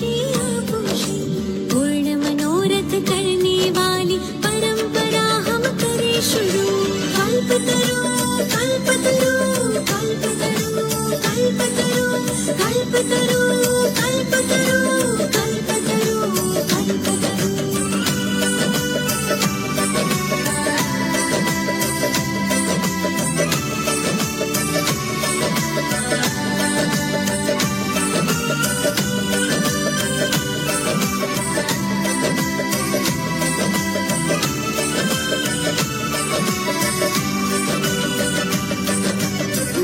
के आपोषी, पूर्ण मनोरथ करने वाली परंपरा हम करें शुरू। कल्पतरू कल्पतरू कल्पतरू कल्पतरू कल्पतरू कल्पतरू कल्पतरू कल्पतरू।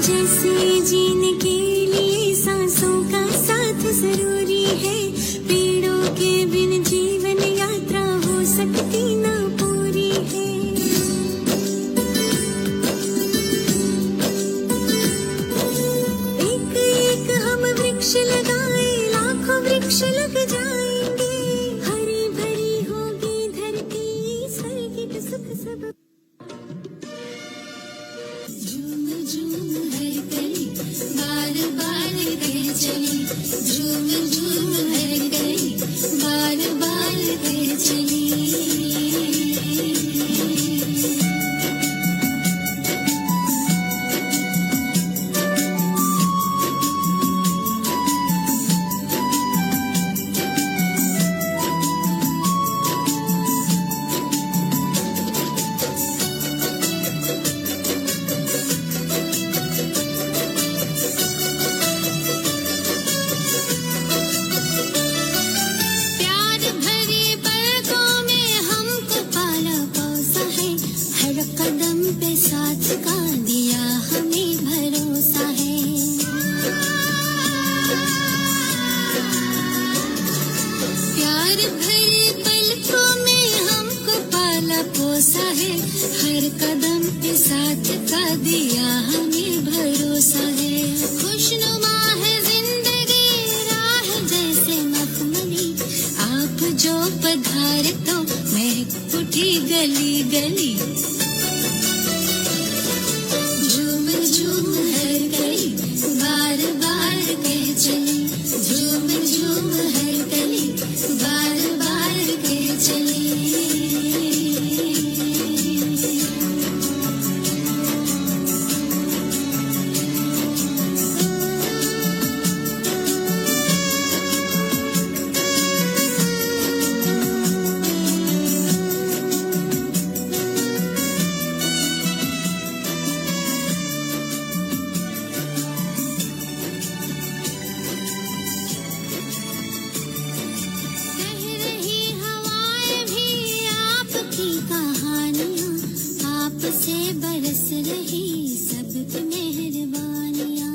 जैसे जीने के लिए सांसों का साथ जरूरी है, पेड़ों के बिन जीवन यात्रा हो सकती ना पूरी है। एक एक हम वृक्ष लगाए, लाखों वृक्ष लग जाएंगे, हरी भरी होगी धरती, स्वर्गिक सुख सब। झूम झूम हर गली बार बार कह चली, झूम झूम हर गली बार बार कह चली। प्यार भरी पलकों में हमको पाला पोसा है, हर कदम पे साथ का दिया हमें भरोसा है। प्यार भरी पलकों में हमको पाला पोसा है, हर कदम पे साथ का दिया हमें भरोसा है। खुशनुमा है जिंदगी राह जैसे मखमली, आप जो पधारे तो महक उठी गली गली। झूम झूम हर गली बार बार कह चली, झूम झूम हर गली बार बार कह चली। कह रही हवाएं भी आपकी कहानियां, आपसे बरस रही सबकी मेहरबानियां।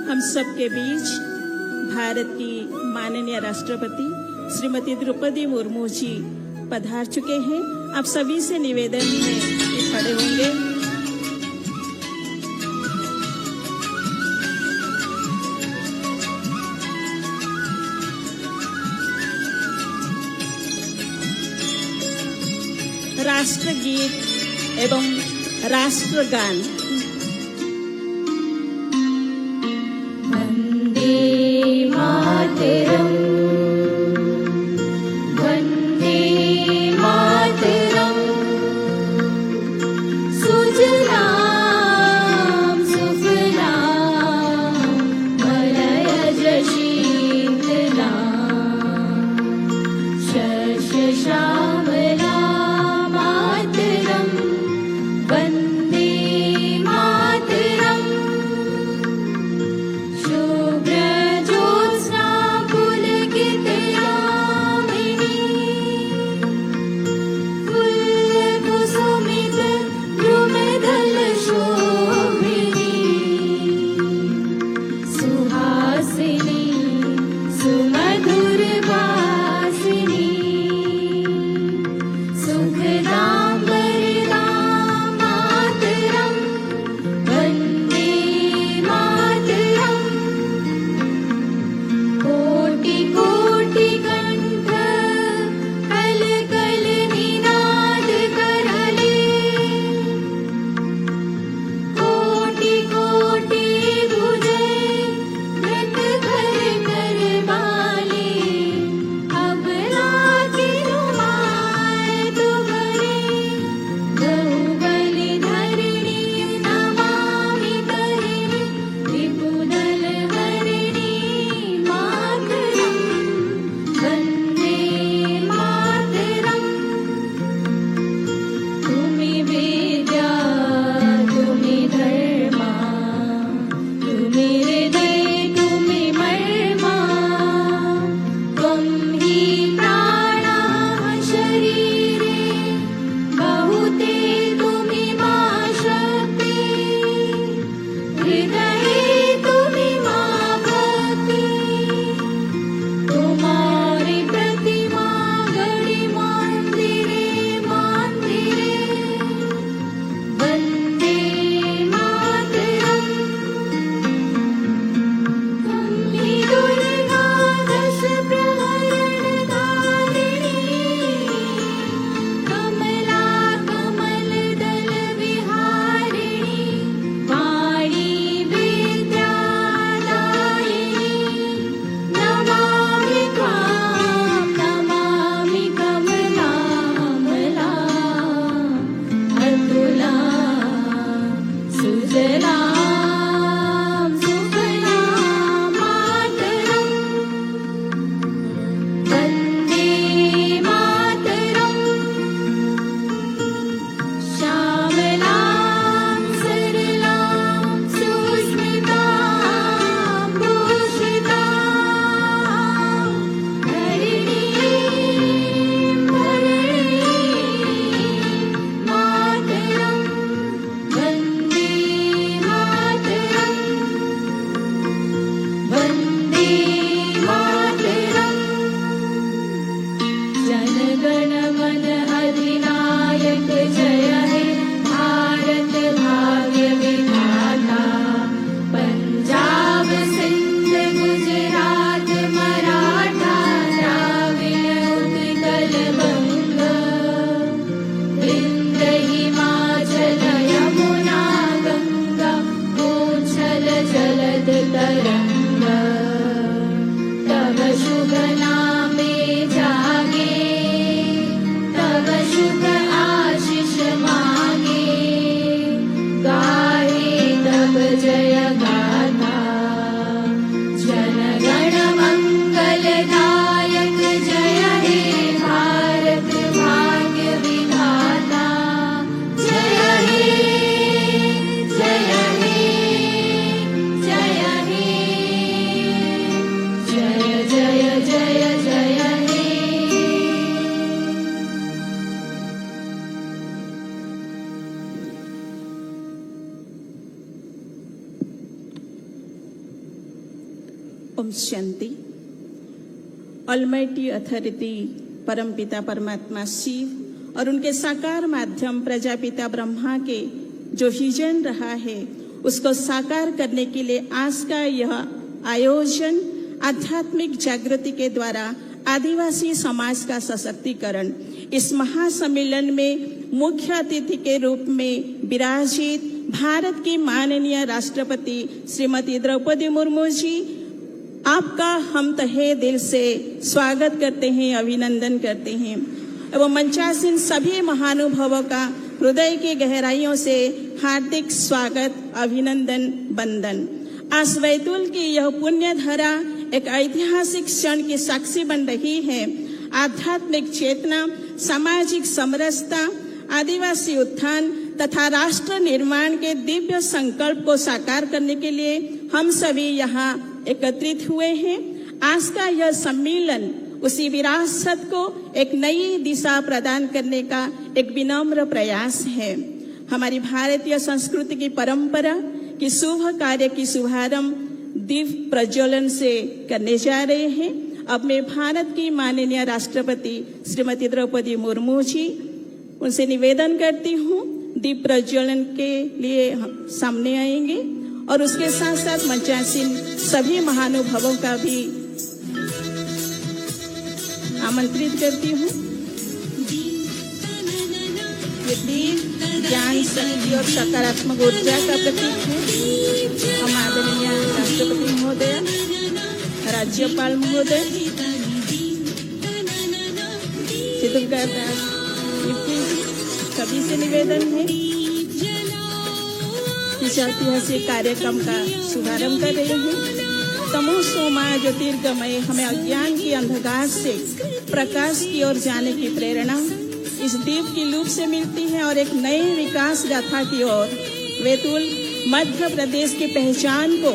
हम सबके बीच भारत की माननीय राष्ट्रपति श्रीमती द्रौपदी मुर्मू जी पधार चुके हैं। आप सभी से निवेदन है कि खड़े होंगे। राष्ट्रगीत एवं राष्ट्रगान। वंदे मातरम, वंदे मातरम, सुजलाम सुफलाम मलयज शीतलाम शस्य श्यामलाम मातरम, वंदे मातरम, शुभ्रज्योत्स्ना पुलकितयामिनी, फुल्लकुसुमित द्रुमदलशोभिनी, सुहासिनी सुमधुरभासिनी, सुखदां वरदां मातरं, वन्दे मातरम्। कोटि कोटि कंठ कल कल निनाद करले, कोटि कोटि भुजे मृत घर कर बाले, अबला की रुमाल तुम्हारे बहुबली धरणी, नमामि तरिणी विपुदल हरिणी मातरं, वन्दे मातरम्। तुम्हि वेद्या तुम्हि धर्मा, तुम्हि हृदय तुम्हि मर्मा, त्वं हि प्राणः शरीरे, बहुते तुम्हि मा शक्ति, हृदये तुम्हि मा भक्ति, तुम्हारी प्रतिमा गढ़ी मंदिरे मंदिरे, वन्दे मातरम्। तुम्हि दुर्गा दश प्रहरणधारिणी, कमला कमल दल विहारिणी, वाणी विद्यादायिनी, नमामि त्वां नमामि कमलामलां, अतुलां सुजलां सुफलां मातरं, वन्दे मातरम्। श्यामलां सरलां सुस्मितां भूषितां, धरणीं भरणीं मातरं, वन्दे मातरम्, वन्दे मातरम्। जनगण मन अधिनायक जय हे भारत भाग्य विधाता, पंजाब सिंध गुजरात मराठा द्राविड़ उत्कल बंग, विंध्य हिमाचल यमुना गंगा उच्छल जलद तरंग, तव शुभ नामे जागे, तव शुभ आशीष मांगे, गाहे तब जय गाथा, जनगण मंगलदायक जय हे भारत भाग्य विधाता, जय हे जय हे जय हे, जय जय जय जय हे। ओम शांति। ऑलमाइटी अथॉरिटी परमपिता परमात्मा शिव और उनके साकार माध्यम प्रजापिता ब्रह्मा के जो विजन रहा है उसको साकार करने के लिए आज का यह आयोजन आध्यात्मिक जागृति के द्वारा आदिवासी समाज का सशक्तिकरण, इस महासम्मेलन में मुख्य अतिथि के रूप में विराजित भारत की माननीय राष्ट्रपति श्रीमती द्रौपदी मुर्मू जी, आपका हम तहे दिल से स्वागत करते हैं, अभिनंदन करते हैं एवं मंचासीन सभी महानुभावों का हृदय की गहराइयों से हार्दिक स्वागत, अभिनंदन, वंदन। आज बैतूल की यह पुण्य धरा एक ऐतिहासिक क्षण की साक्षी बन रही है। आध्यात्मिक चेतना, सामाजिक समरसता, आदिवासी उत्थान तथा राष्ट्र निर्माण के दिव्य संकल्प को साकार करने के लिए हम सभी यहाँ एकत्रित हुए हैं। आज का यह सम्मेलन उसी विरासत को एक नई दिशा प्रदान करने का एक विनम्र प्रयास है। हमारी भारतीय संस्कृति की परंपरा की शुभ कार्य की शुभारंभ दीप प्रज्वलन से करने जा रहे हैं। अब मैं भारत की माननीय राष्ट्रपति श्रीमती द्रौपदी मुर्मू जी, उनसे निवेदन करती हूँ दीप प्रज्वलन के लिए सामने आएंगे और उसके साथ साथ मंचासीन सभी महानुभावों का भी आमंत्रित करती हूँ। ये दीप ज्ञान, शक्ति और सकारात्मक ऊर्जा का प्रतीक है। हम आदरणीय राष्ट्रपति महोदय, राज्यपाल महोदय चितुलकर दास सभी से निवेदन है इस ऐतिहासिक कार्यक्रम का शुभारंभ कर रहे हैं। तमो सोमा ज्योतिर्गमय, हमें अज्ञान की अंधकार से प्रकाश की ओर जाने की प्रेरणा इस दीप की लूप से मिलती है और एक नए विकास गाथा की ओर बैतूल मध्य प्रदेश की पहचान को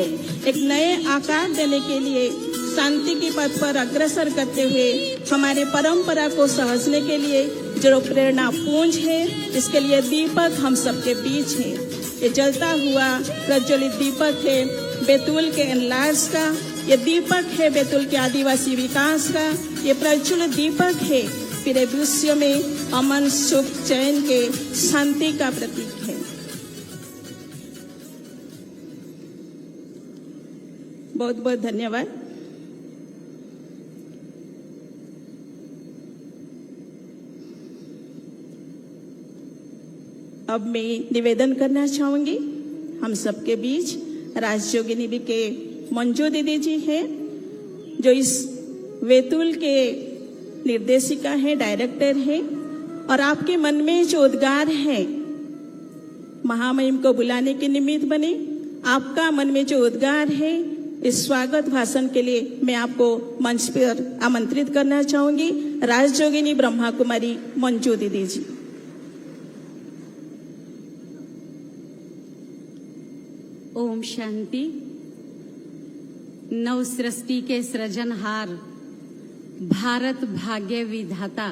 एक नए आकार देने के लिए शांति के पथ पर अग्रसर करते हुए हमारे परंपरा को समझने के लिए जो प्रेरणा पुंज है, इसके लिए दीपक हम सबके बीच है। ये जलता हुआ प्रज्वलित दीपक है बैतूल के एनलार्ज का, ये दीपक है बैतूल के आदिवासी विकास का, ये प्रज्वलित दीपक है पूरे विश्व में अमन, सुख, चैन के शांति का प्रतीक है। बहुत बहुत धन्यवाद। अब मैं निवेदन करना चाहूंगी, हम सबके बीच राजयोगिनी भी के मंजू दीदी जी है, जो इस बैतूल के निर्देशिका है, डायरेक्टर है, और आपके मन में जो उद्गार है महामहिम को बुलाने के निमित्त बने, आपका मन में जो उद्गार है, इस स्वागत भाषण के लिए मैं आपको मंच पर आमंत्रित करना चाहूंगी। राजयोगिनी ब्रह्मा कुमारी मंजू दीदी जी। ओम शांति। नव सृष्टि के सृजनहार, भारत भाग्य विधाता,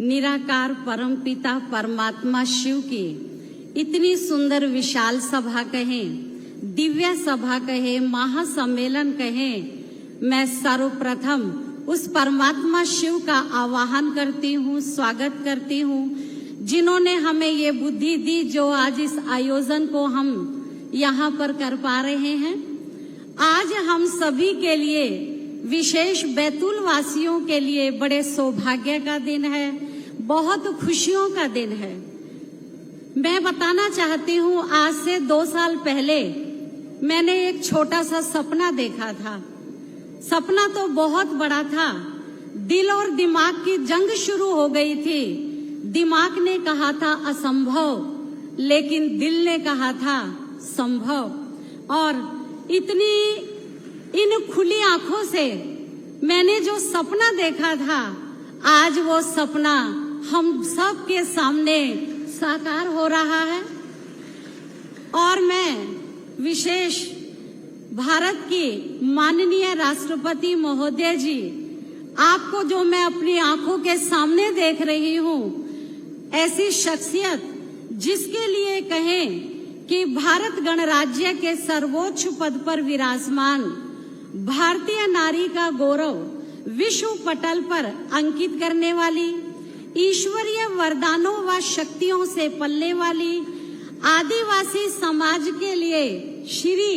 निराकार परम पिता परमात्मा शिव की इतनी सुंदर विशाल सभा कहें, दिव्य सभा कहें, महासम्मेलन कहें, मैं सर्वप्रथम उस परमात्मा शिव का आवाहन करती हूँ, स्वागत करती हूँ, जिन्होंने हमें ये बुद्धि दी जो आज इस आयोजन को हम यहाँ पर कर पा रहे हैं। आज हम सभी के लिए, विशेष बैतूल वासियों के लिए बड़े सौभाग्य का दिन है, बहुत खुशियों का दिन है। मैं बताना चाहती हूँ, आज से 2 साल पहले मैंने एक छोटा सा सपना देखा था। सपना तो बहुत बड़ा था, दिल और दिमाग की जंग शुरू हो गई थी। दिमाग ने कहा था असंभव, लेकिन दिल ने कहा था संभव। और इन खुली आंखों से मैंने जो सपना देखा था, आज वो सपना हम सब के सामने साकार हो रहा है। और मैं विशेष भारत की माननीय राष्ट्रपति महोदय जी, आपको जो मैं अपनी आंखों के सामने देख रही हूँ, ऐसी शख्सियत जिसके लिए कहें कि भारत गणराज्य के सर्वोच्च पद पर विराजमान भारतीय नारी का गौरव विश्व पटल पर अंकित करने वाली, ईश्वरीय वरदानों व शक्तियों से पलने वाली, आदिवासी समाज के लिए श्री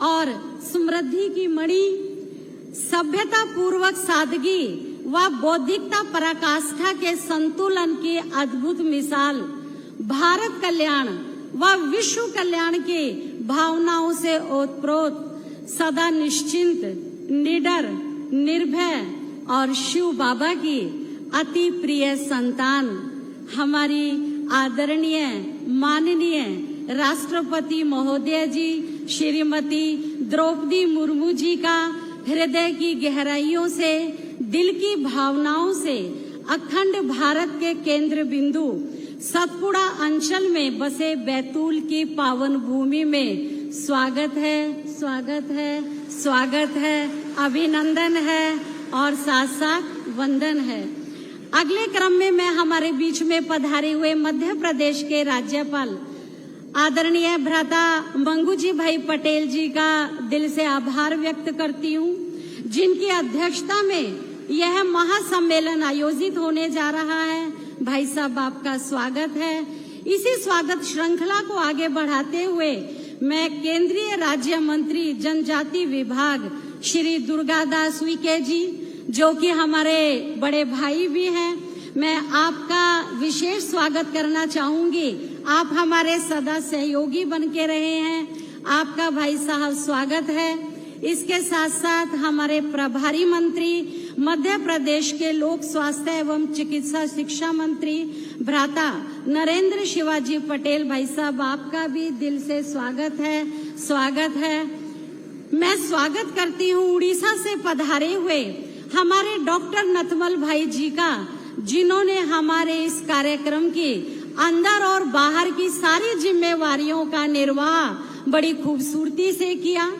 और समृद्धि की मणि, सभ्यता पूर्वक सादगी व बौद्धिकता पराकाष्ठा के संतुलन की अद्भुत मिसाल, भारत कल्याण व विश्व कल्याण की भावनाओं से ओतप्रोत, सदा निश्चिंत, निडर, निर्भय और शिव बाबा की अति प्रिय संतान, हमारी आदरणीय माननीय राष्ट्रपति महोदय जी श्रीमती द्रौपदी मुर्मू जी का हृदय की गहराइयों से, दिल की भावनाओं से अखंड भारत के केंद्र बिंदु सतपुड़ा अंचल में बसे बैतूल की पावन भूमि में स्वागत है, स्वागत है, स्वागत है, अभिनंदन है और साथ साथ वंदन है। अगले क्रम में मैं हमारे बीच में पधारे हुए मध्य प्रदेश के राज्यपाल आदरणीय भ्राता मंगूजी भाई पटेल जी का दिल से आभार व्यक्त करती हूँ, जिनकी अध्यक्षता में यह महासम्मेलन आयोजित होने जा रहा है। भाई साहब, आपका स्वागत है। इसी स्वागत श्रृंखला को आगे बढ़ाते हुए मैं केंद्रीय राज्य मंत्री जनजाति विभाग श्री दुर्गादास उइके जी, जो कि हमारे बड़े भाई भी हैं, मैं आपका विशेष स्वागत करना चाहूंगी। आप हमारे सदा सहयोगी बन के रहे हैं, आपका भाई साहब स्वागत है। इसके साथ साथ हमारे प्रभारी मंत्री मध्य प्रदेश के लोक स्वास्थ्य एवं चिकित्सा शिक्षा मंत्री भ्राता नरेंद्र शिवाजी पटेल भाई साहब, आपका भी दिल से स्वागत है, स्वागत है। मैं स्वागत करती हूँ उड़ीसा से पधारे हुए हमारे डॉक्टर नथमल भाई जी का, जिन्होंने हमारे इस कार्यक्रम की अंदर और बाहर की सारी जिम्मेवारियों का निर्वाह बड़ी खूबसूरती से किया।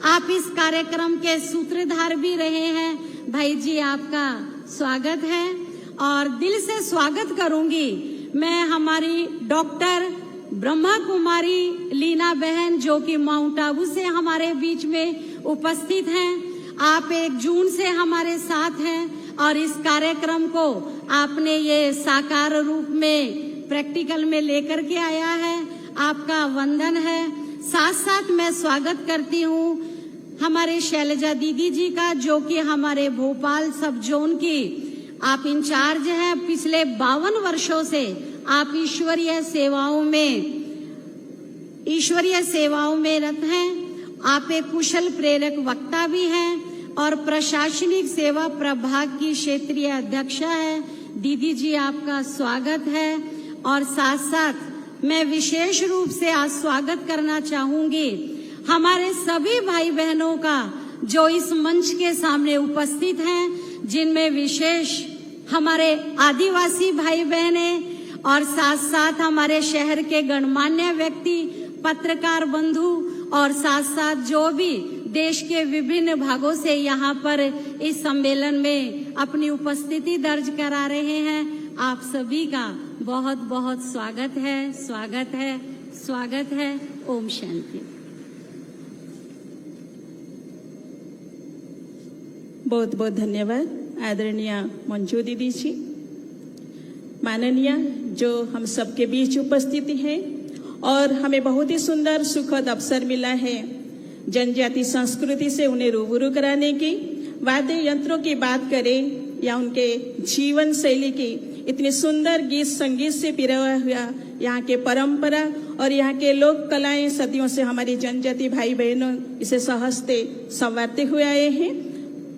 आप इस कार्यक्रम के सूत्रधार भी रहे हैं। भाई जी, आपका स्वागत है और दिल से स्वागत करूंगी मैं हमारी डॉक्टर ब्रह्मा कुमारी लीना बहन, जो कि माउंट आबू से हमारे बीच में उपस्थित हैं। आप 1 जून से हमारे साथ हैं और इस कार्यक्रम को आपने ये साकार रूप में प्रैक्टिकल में लेकर के आया है, आपका वंदन है। साथ साथ मैं स्वागत करती हूँ हमारे शैलजा दीदी जी का, जो कि हमारे भोपाल सब जोन की आप इंचार्ज हैं। पिछले 52 वर्षों से आप ईश्वरीय सेवाओं में रत हैं। आप एक कुशल प्रेरक वक्ता भी हैं और प्रशासनिक सेवा प्रभाग की क्षेत्रीय अध्यक्षा है। दीदी जी, आपका स्वागत है। और साथ साथ मैं विशेष रूप से आज स्वागत करना चाहूंगी हमारे सभी भाई बहनों का, जो इस मंच के सामने उपस्थित हैं, जिनमें विशेष हमारे आदिवासी भाई बहने और साथ साथ हमारे शहर के गणमान्य व्यक्ति, पत्रकार बंधु और साथ साथ जो भी देश के विभिन्न भागों से यहाँ पर इस सम्मेलन में अपनी उपस्थिति दर्ज करा रहे हैं। आप सभी का बहुत बहुत स्वागत है, स्वागत है, स्वागत है। ओम शांति। बहुत बहुत धन्यवाद आदरणीय मंजू दीदी जी। माननीय जो हम सबके बीच उपस्थित हैं और हमें बहुत ही सुंदर सुखद अवसर मिला है जनजाति संस्कृति से उन्हें रूबरू कराने की। वाद्य यंत्रों की बात करें या उनके जीवन शैली की, इतनी सुंदर गीत संगीत से पिरा हुआ यहाँ के परंपरा और यहाँ के लोक कलाएं सदियों से हमारी जनजाति भाई बहनों इसे सहजते संवारते हुए आए हैं।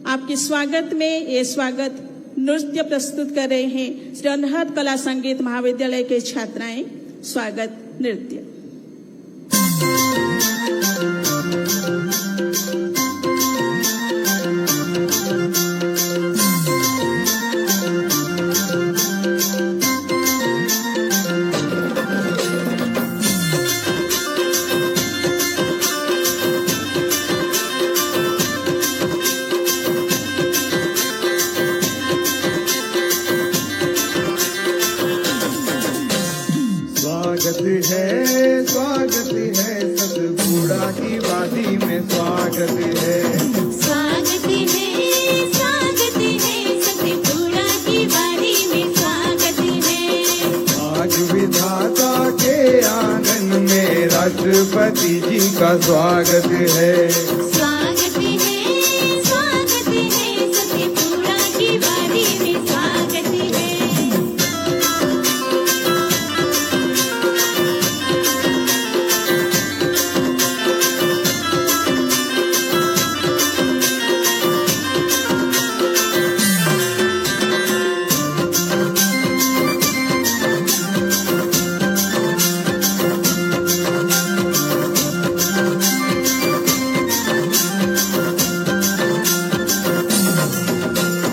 आपके स्वागत में ये स्वागत नृत्य प्रस्तुत कर रहे हैं श्री अनहद कला संगीत महाविद्यालय के छात्राएं। स्वागत नृत्य। स्वागत है राष्ट्रपति जी का स्वागत है। स्वागत है सतपुड़ा की वादी में स्वागत है।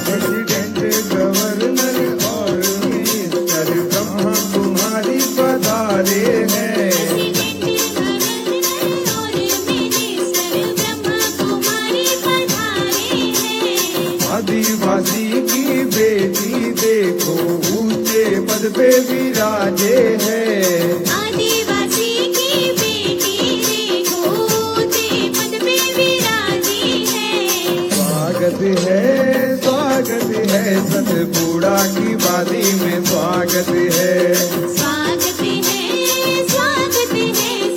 प्रेसिडेंट, गवर्नर और मिनिस्टर ब्रह्मा कुमारी पधारे हैं। आदिवासी की बेटी देखो ऊंचे पद पे विराजे हैं। आदिवासी की बेटी देखो ऊंचे पद पे विराजी है। स्वागत है सतपुड़ा की वादी में स्वागत है। स्वागत है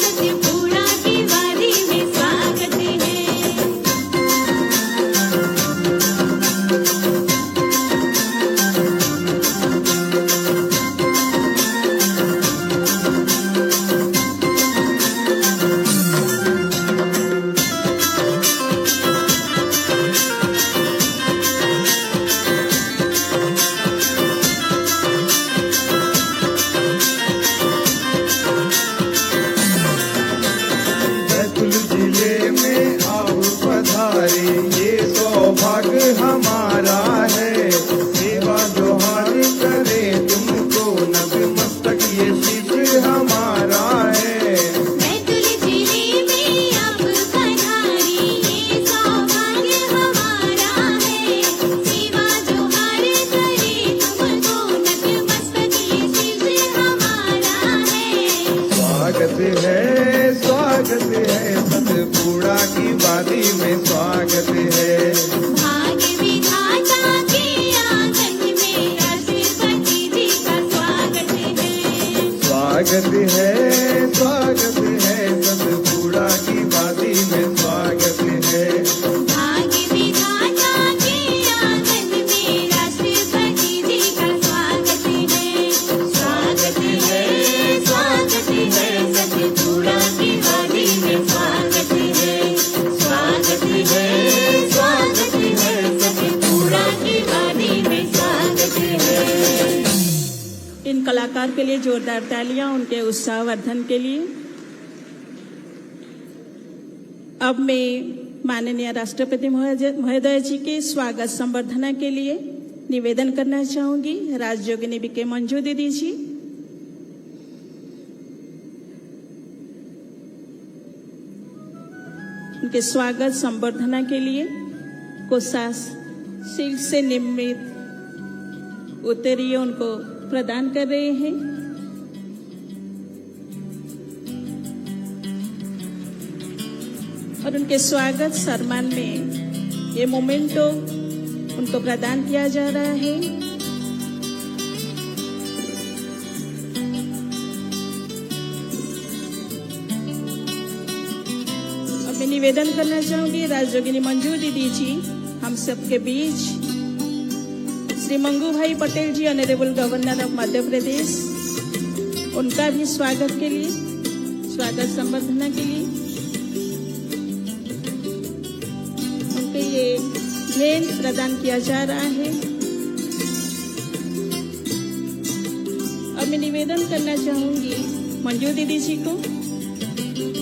सतपुड़ा की वादी में स्वागत है। बैतूल जिले में आओ पधारे, ये सौभाग्य हमारा है। सेवा जोहार करे तुमको नतमस्तक ये शीश हमारा है। बैतूल जिले में आप पधारी, ये सौभाग्य हमारा है। सेवा जोहार करे तुमको नतमस्तक ये शीश हमारा है। स्वागत है सतपुड़ा की वादी में स्वागत है। भाग्य विधाता के आंगन में राष्ट्रपति जी का स्वागत है। स्वागत है सतपुड़ा की वादी में स्वागत है। भाग्य विधाता के आंगन में राष्ट्रपति जी का स्वागत है। स्वागत है सतपुड़ा की वादी में स्वागत है। स्वागत है सतपुड़ा की वादी में स्वागत है। इन कलाकार के लिए जोरदार तालियां उनके उत्साहवर्धन के लिए। अब मैं माननीय राष्ट्रपति महोदय जी के स्वागत संवर्धना के लिए निवेदन करना चाहूंगी। राजयोगिनी बीके मंजू दीदी जी। उनके स्वागत संवर्धना के लिए कोषाशील से निर्मित उत्तरीय उनको प्रदान कर रहे हैं। और उनके स्वागत सम्मान में ये मोमेंटो उनको प्रदान किया जा रहा है। अब मैं निवेदन करना चाहूंगी राजयोगिनी मंजू दीदी जी हम सबके बीच श्री मंगू भाई पटेल जी honourable governor of Madhya Pradesh उनका भी स्वागत के लिए स्वागत संवर्धना के लिए उनके ये भेंट प्रदान किया जा रहा है। अब मैं निवेदन करना चाहूंगी मंजू दीदी जी को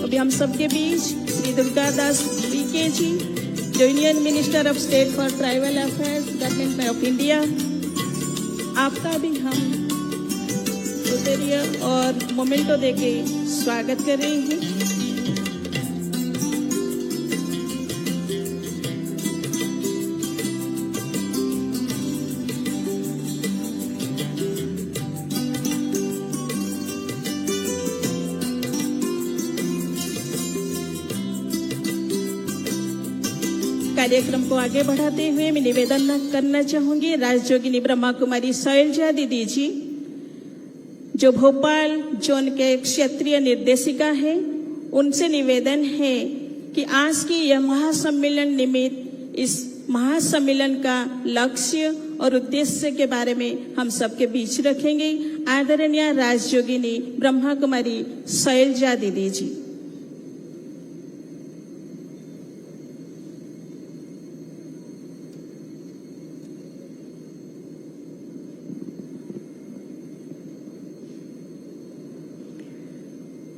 अभी हम सबके बीच श्री दुर्गा दास बीके जी जो union minister of state for tribal affairs government of India आपका भी हम उत्तरीय और मोमेंटो देके स्वागत कर रहे हैं। कार्यक्रम को आगे बढ़ाते हुए मैं निवेदन करना चाहूंगी राजयोगिनी ब्रह्मा कुमारी शैलजा दीदी जी जो भोपाल जोन के क्षेत्रीय निर्देशिका है उनसे निवेदन है कि आज की यह महासम्मेलन निमित्त इस महासम्मेलन का लक्ष्य और उद्देश्य के बारे में हम सबके बीच रखेंगे। आदरणीय राजयोगिनी ब्रह्मा कुमारी शैलजा दीदी जी।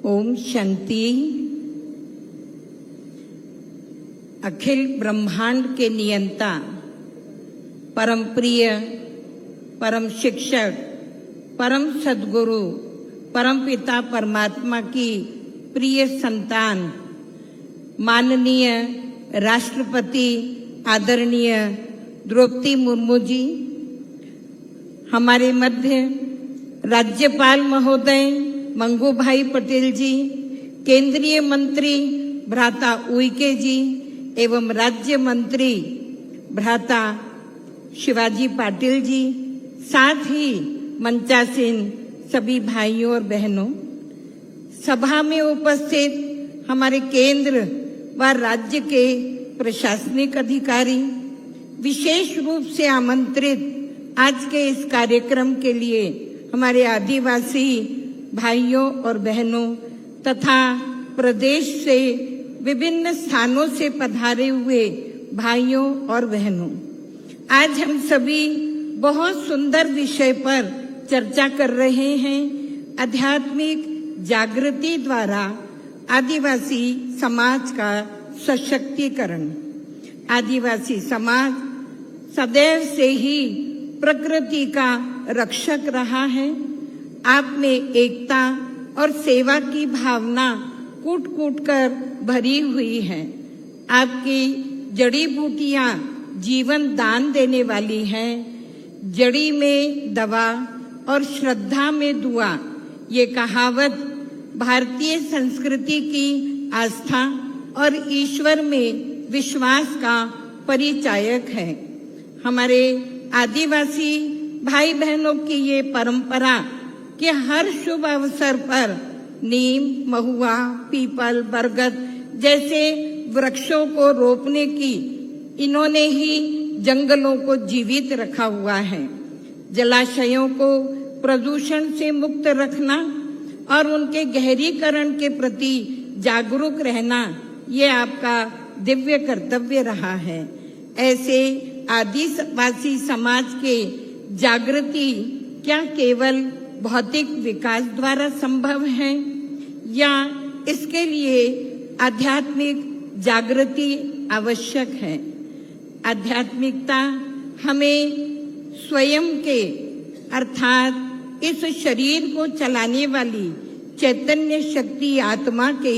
ओम शांति। अखिल ब्रह्मांड के नियंता, परम प्रिय, परम शिक्षक, परम सद्गुरु, परम पिता परमात्मा की प्रिय संतान, माननीय राष्ट्रपति आदरणीय द्रौपदी मुर्मू जी, हमारे मध्य राज्यपाल महोदय मंगू भाई पटेल जी, केंद्रीय मंत्री भ्राता उइके जी एवं राज्य मंत्री भ्राता शिवाजी पाटिल जी, साथ ही मंचासीन सभी भाइयों और बहनों, सभा में उपस्थित हमारे केंद्र व राज्य के प्रशासनिक अधिकारी, विशेष रूप से आमंत्रित आज के इस कार्यक्रम के लिए हमारे आदिवासी भाइयों और बहनों तथा प्रदेश से विभिन्न स्थानों से पधारे हुए भाइयों और बहनों, आज हम सभी बहुत सुंदर विषय पर चर्चा कर रहे हैं। आध्यात्मिक जागृति द्वारा आदिवासी समाज का सशक्तिकरण। आदिवासी समाज सदैव से ही प्रकृति का रक्षक रहा है। आप में एकता और सेवा की भावना कूट कूट कर भरी हुई है। आपकी जड़ी बूटियां जीवन दान देने वाली हैं। जड़ी में दवा और श्रद्धा में दुआ, ये कहावत भारतीय संस्कृति की आस्था और ईश्वर में विश्वास का परिचायक है। हमारे आदिवासी भाई बहनों की ये परंपरा कि हर शुभ अवसर पर नीम, महुआ, पीपल, बरगद जैसे वृक्षों को रोपने की इन्होंने ही जंगलों को जीवित रखा हुआ है। जलाशयों को प्रदूषण से मुक्त रखना और उनके गहरीकरण के प्रति जागरूक रहना, ये आपका दिव्य कर्तव्य रहा है। ऐसे आदिवासी समाज के जागृति क्या केवल भौतिक विकास द्वारा संभव है या इसके लिए आध्यात्मिक जागृति आवश्यक है? आध्यात्मिकता हमें स्वयं के अर्थात इस शरीर को चलाने वाली चैतन्य शक्ति आत्मा के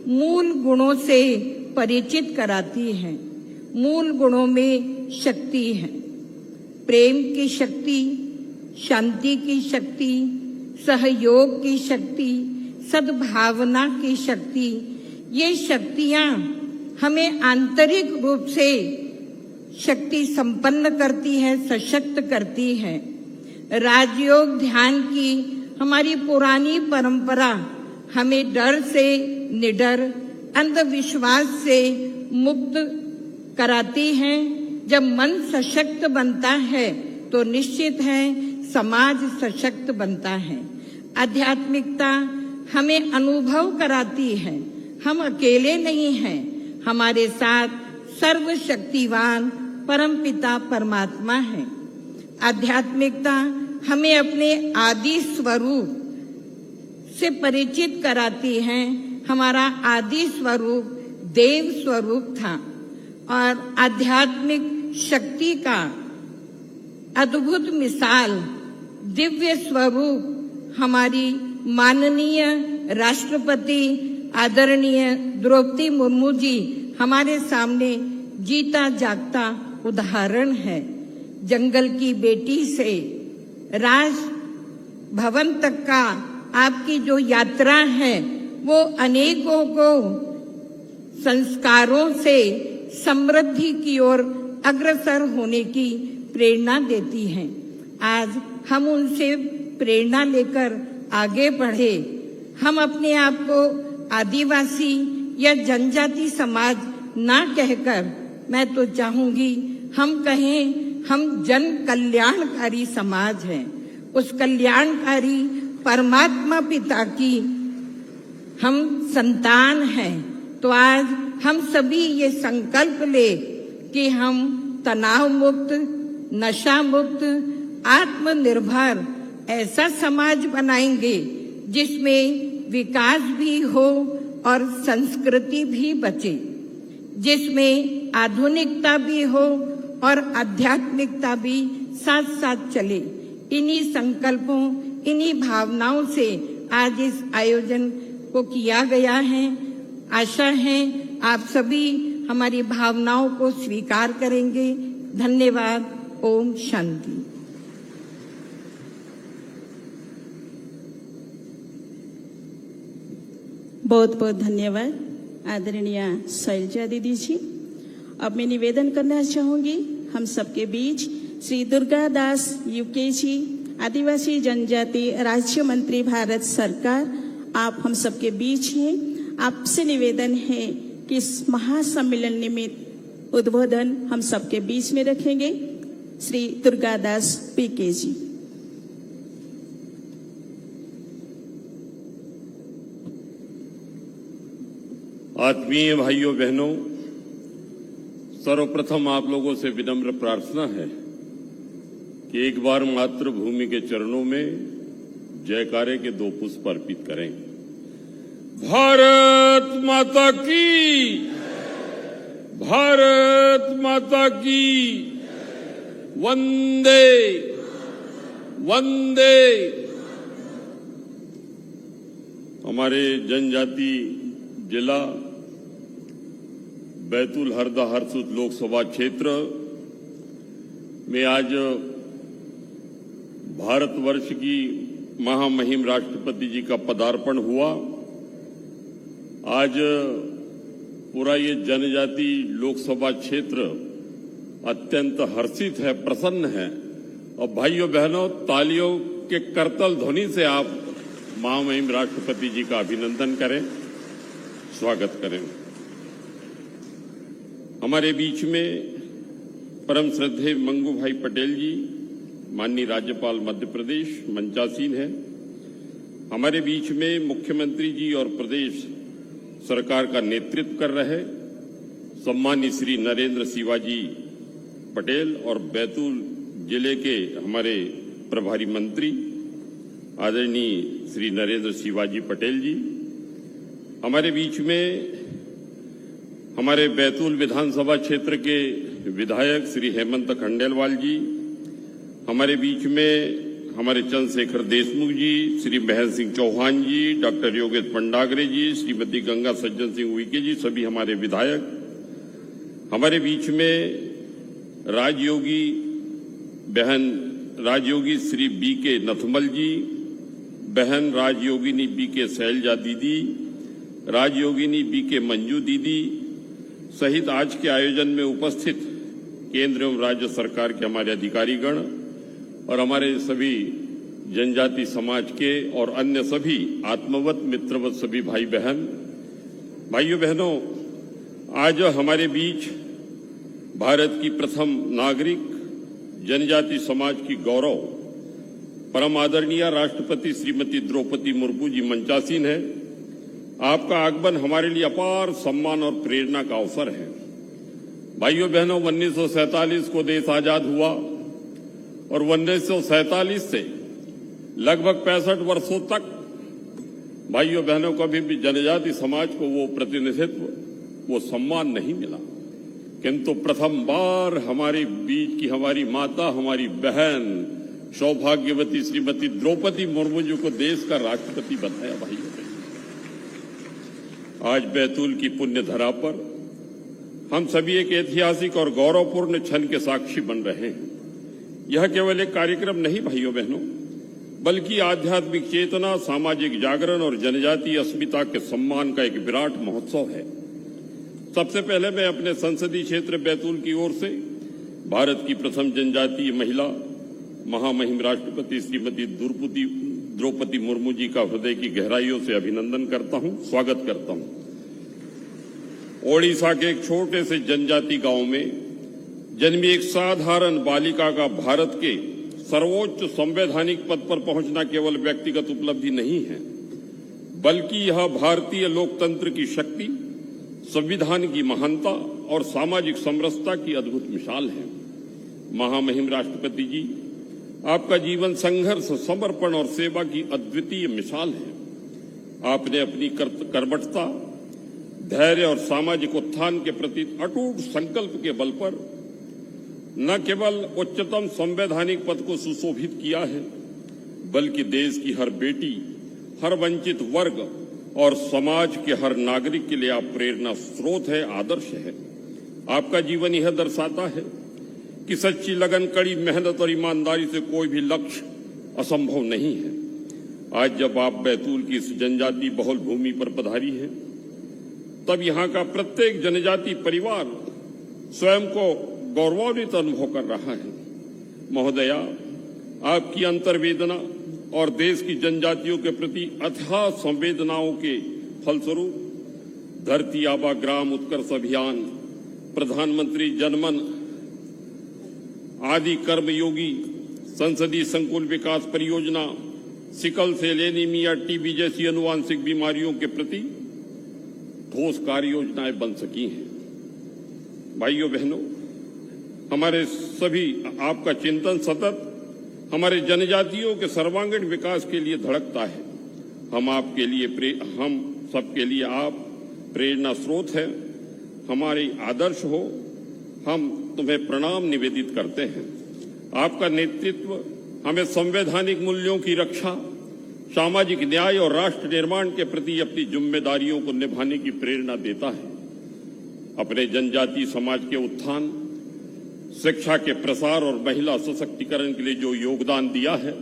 मूल गुणों से परिचित कराती है। मूल गुणों में शक्ति है, प्रेम की शक्ति, शांति की शक्ति, सहयोग की शक्ति, सद्भावना की शक्ति। ये शक्तियां हमें आंतरिक रूप से शक्ति संपन्न करती है, सशक्त करती है। राजयोग ध्यान की हमारी पुरानी परंपरा हमें डर से निडर, अंधविश्वास से मुक्त कराती है। जब मन सशक्त बनता है तो निश्चित है समाज सशक्त बनता है। आध्यात्मिकता हमें अनुभव कराती है, हम अकेले नहीं हैं, हमारे साथ सर्वशक्तिवान परमपिता परमात्मा है। आध्यात्मिकता हमें अपने आदि स्वरूप से परिचित कराती है। हमारा आदि स्वरूप देव स्वरूप था और आध्यात्मिक शक्ति का अद्भुत मिसाल दिव्य स्वरूप हमारी माननीय राष्ट्रपति आदरणीय द्रौपदी मुर्मू जी हमारे सामने जीता जागता उदाहरण है। जंगल की बेटी से राज भवन तक का आपकी जो यात्रा है वो अनेकों को संस्कारों से समृद्धि की ओर अग्रसर होने की प्रेरणा देती है। आज हम उनसे प्रेरणा लेकर आगे बढ़े। हम अपने आप को आदिवासी या जनजाति समाज ना कहकर मैं तो चाहूंगी हम कहें हम जन कल्याणकारी समाज हैं। उस कल्याणकारी परमात्मा पिता की हम संतान हैं। तो आज हम सभी ये संकल्प ले कि हम तनाव मुक्त, नशा मुक्त, आत्मनिर्भर ऐसा समाज बनाएंगे जिसमें विकास भी हो और संस्कृति भी बचे, जिसमें आधुनिकता भी हो और आध्यात्मिकता भी साथ साथ चले। इन्हीं संकल्पों, इन्हीं भावनाओं से आज इस आयोजन को किया गया है। आशा है आप सभी हमारी भावनाओं को स्वीकार करेंगे। धन्यवाद। ओम शांति। बहुत बहुत धन्यवाद आदरणीय शैलजा दीदी जी। अब मैं निवेदन करना चाहूंगी हम सबके बीच श्री दुर्गा दास यूके जी, आदिवासी जनजाति राज्य मंत्री भारत सरकार, आप हम सबके बीच हैं। आपसे निवेदन है कि इस महासम्मेलन निमित्त उद्बोधन हम सबके बीच में रखेंगे श्री दुर्गा दास पीके जी। आत्मीय भाइयों बहनों, सर्वप्रथम आप लोगों से विनम्र प्रार्थना है कि एक बार मातृभूमि के चरणों में जयकारे के 2 पुष्प अर्पित करें। भारत माता की, भारत माता की, वंदे वंदे। हमारे जनजाति जिला बैतूल हरदा हरसूद लोकसभा क्षेत्र में आज भारतवर्ष की महामहिम राष्ट्रपति जी का पदार्पण हुआ। आज पूरा ये जनजाति लोकसभा क्षेत्र अत्यंत हर्षित है, प्रसन्न है। और भाइयों बहनों, तालियों के करतल ध्वनि से आप महामहिम राष्ट्रपति जी का अभिनंदन करें, स्वागत करें। हमारे बीच में परम श्रद्धेय मंगू भाई पटेल जी, माननीय राज्यपाल मध्य प्रदेश, मंचासीन है। हमारे बीच में मुख्यमंत्री जी और प्रदेश सरकार का नेतृत्व कर रहे सम्मानित श्री नरेंद्र शिवाजी पटेल और बैतूल जिले के हमारे प्रभारी मंत्री आदरणीय श्री नरेंद्र शिवाजी पटेल जी। हमारे बीच में हमारे बैतूल विधानसभा क्षेत्र के विधायक श्री हेमंत खंडेलवाल जी। हमारे बीच में हमारे चंद्रशेखर देशमुख जी, श्री महेंद्र सिंह चौहान जी, डॉक्टर योगेश पंडागरे जी, श्रीमती गंगा सज्जन सिंह उइके जी, सभी हमारे विधायक। हमारे बीच में राजयोगी बहन राजयोगी श्री बी के नथमल जी, बहन राजयोगिनी बी के शैलजा दीदी, राजयोगिनी बी के मंजू दीदी सहित आज के आयोजन में उपस्थित केंद्र एवं राज्य सरकार के हमारे अधिकारीगण और हमारे सभी जनजाति समाज के और अन्य सभी आत्मवत मित्रवत सभी भाई बहन। भाइयों बहनों, आज हमारे बीच भारत की प्रथम नागरिक जनजाति समाज की गौरव परम आदरणीय राष्ट्रपति श्रीमती द्रौपदी मुर्मू जी मंचासीन है। आपका आगमन हमारे लिए अपार सम्मान और प्रेरणा का अवसर है। भाइयों बहनों, 1947 को देश आजाद हुआ और 1947 से लगभग 65 वर्षों तक भाइयों बहनों कभी भी जनजाति समाज को वो प्रतिनिधित्व, वो सम्मान नहीं मिला। किंतु प्रथम बार हमारे बीच की हमारी माता, हमारी बहन सौभाग्यवती श्रीमती द्रौपदी मुर्मू जी को देश का राष्ट्रपति बनाया। भाइयों आज बैतूल की पुण्य धरा पर हम सभी एक ऐतिहासिक और गौरवपूर्ण क्षण के साक्षी बन रहे हैं। यह केवल एक कार्यक्रम नहीं भाइयों बहनों, बल्कि आध्यात्मिक चेतना, सामाजिक जागरण और जनजातीय अस्मिता के सम्मान का एक विराट महोत्सव है। सबसे पहले मैं अपने संसदीय क्षेत्र बैतूल की ओर से भारत की प्रथम जनजातीय महिला महामहिम राष्ट्रपति श्रीमती द्रौपदी मुर्मू जी का हृदय की गहराइयों से अभिनंदन करता हूं, स्वागत करता हूं। ओडिशा के एक छोटे से जनजाति गांव में जन्मी एक साधारण बालिका का भारत के सर्वोच्च संवैधानिक पद पर पहुंचना केवल व्यक्तिगत उपलब्धि नहीं है, बल्कि यह भारतीय लोकतंत्र की शक्ति, संविधान की महानता और सामाजिक समरसता की अद्भुत मिसाल है। महामहिम राष्ट्रपति जी, आपका जीवन संघर्ष, समर्पण और सेवा की अद्वितीय मिसाल है। आपने अपनी कर्मठता, धैर्य और सामाजिक उत्थान के प्रति अटूट संकल्प के बल पर न केवल उच्चतम संवैधानिक पद को सुशोभित किया है, बल्कि देश की हर बेटी, हर वंचित वर्ग और समाज के हर नागरिक के लिए आप प्रेरणा स्रोत है, आदर्श है। आपका जीवन यह दर्शाता है कि सच्ची लगन, कड़ी मेहनत और ईमानदारी से कोई भी लक्ष्य असंभव नहीं है। आज जब आप बैतूल की इस जनजाति बहुल भूमि पर पधारी हैं, तब यहाँ का प्रत्येक जनजाति परिवार स्वयं को गौरवान्वित अनुभव कर रहा है। महोदया, आपकी अंतर्वेदना और देश की जनजातियों के प्रति अथाह संवेदनाओं के फलस्वरूप धरती आबा ग्राम उत्कर्ष अभियान, प्रधानमंत्री जनमन आदि कर्मयोगी, संसदीय संकुल विकास परियोजना, सिकल सेल एनीमिया, टीबी जैसी अनुवांशिक बीमारियों के प्रति ठोस कार्य योजनाएं बन सकी हैं। भाइयों बहनों, हमारे सभी आपका चिंतन सतत हमारे जनजातियों के सर्वांगीण विकास के लिए धड़कता है। हम सबके लिए आप प्रेरणा स्रोत है, हमारे आदर्श हो। हम तुम्हें प्रणाम निवेदित करते हैं। आपका नेतृत्व हमें संवैधानिक मूल्यों की रक्षा, सामाजिक न्याय और राष्ट्र निर्माण के प्रति अपनी जिम्मेदारियों को निभाने की प्रेरणा देता है। अपने जनजाति समाज के उत्थान, शिक्षा के प्रसार और महिला सशक्तिकरण के लिए जो योगदान दिया है,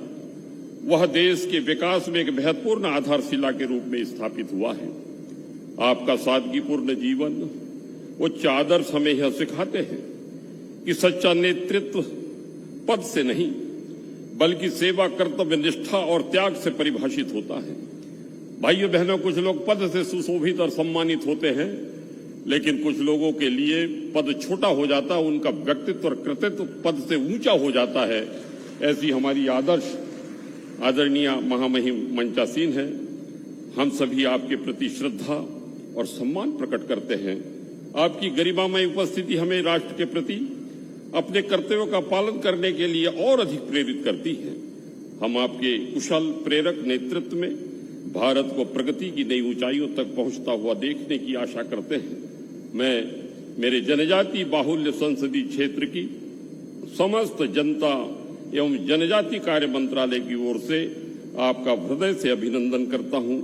वह देश के विकास में एक महत्वपूर्ण आधारशिला के रूप में स्थापित हुआ है। आपका सादगीपूर्ण जीवन, उच्च आदर्श हमें यह सिखाते हैं कि सच्चा नेतृत्व पद से नहीं, बल्कि सेवा, कर्तव्य निष्ठा और त्याग से परिभाषित होता है। भाइयों बहनों, कुछ लोग पद से सुशोभित और सम्मानित होते हैं, लेकिन कुछ लोगों के लिए पद छोटा हो जाता है, उनका व्यक्तित्व और कृतित्व पद से ऊंचा हो जाता है। ऐसी हमारी आदरणीय महामहिम मंचासीन है। हम सभी आपके प्रति श्रद्धा और सम्मान प्रकट करते हैं। आपकी गरिमामय उपस्थिति हमें राष्ट्र के प्रति अपने कर्तव्यों का पालन करने के लिए और अधिक प्रेरित करती है। हम आपके कुशल प्रेरक नेतृत्व में भारत को प्रगति की नई ऊंचाइयों तक पहुंचता हुआ देखने की आशा करते हैं। मैं मेरे जनजाति बाहुल्य संसदीय क्षेत्र की समस्त जनता एवं जनजाति कार्य मंत्रालय की ओर से आपका हृदय से अभिनंदन करता हूं,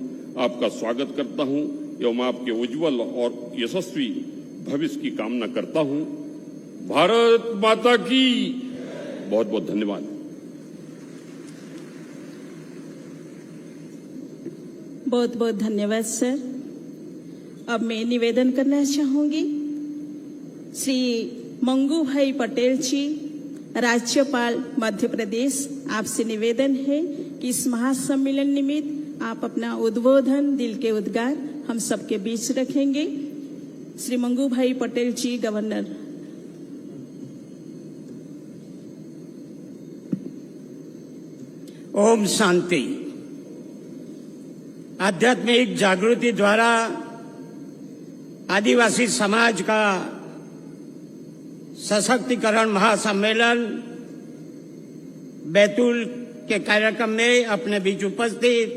आपका स्वागत करता हूं एवं आपके उज्जवल और यशस्वी भविष्य की कामना करता हूं। भारत माता की बहुत बहुत धन्यवाद। बहुत बहुत धन्यवाद सर। अब मैं निवेदन करना चाहूंगी, श्री मंगू भाई पटेल जी, राज्यपाल मध्य प्रदेश, आपसे निवेदन है कि इस महासम्मेलन निमित्त आप अपना उद्बोधन, दिल के उद्गार हम सबके बीच रखेंगे। श्री मंगू भाई पटेल जी, गवर्नर। ओम शांति। आध्यात्मिक जागृति द्वारा आदिवासी समाज का सशक्तिकरण महासम्मेलन बैतूल के कार्यक्रम में अपने बीच उपस्थित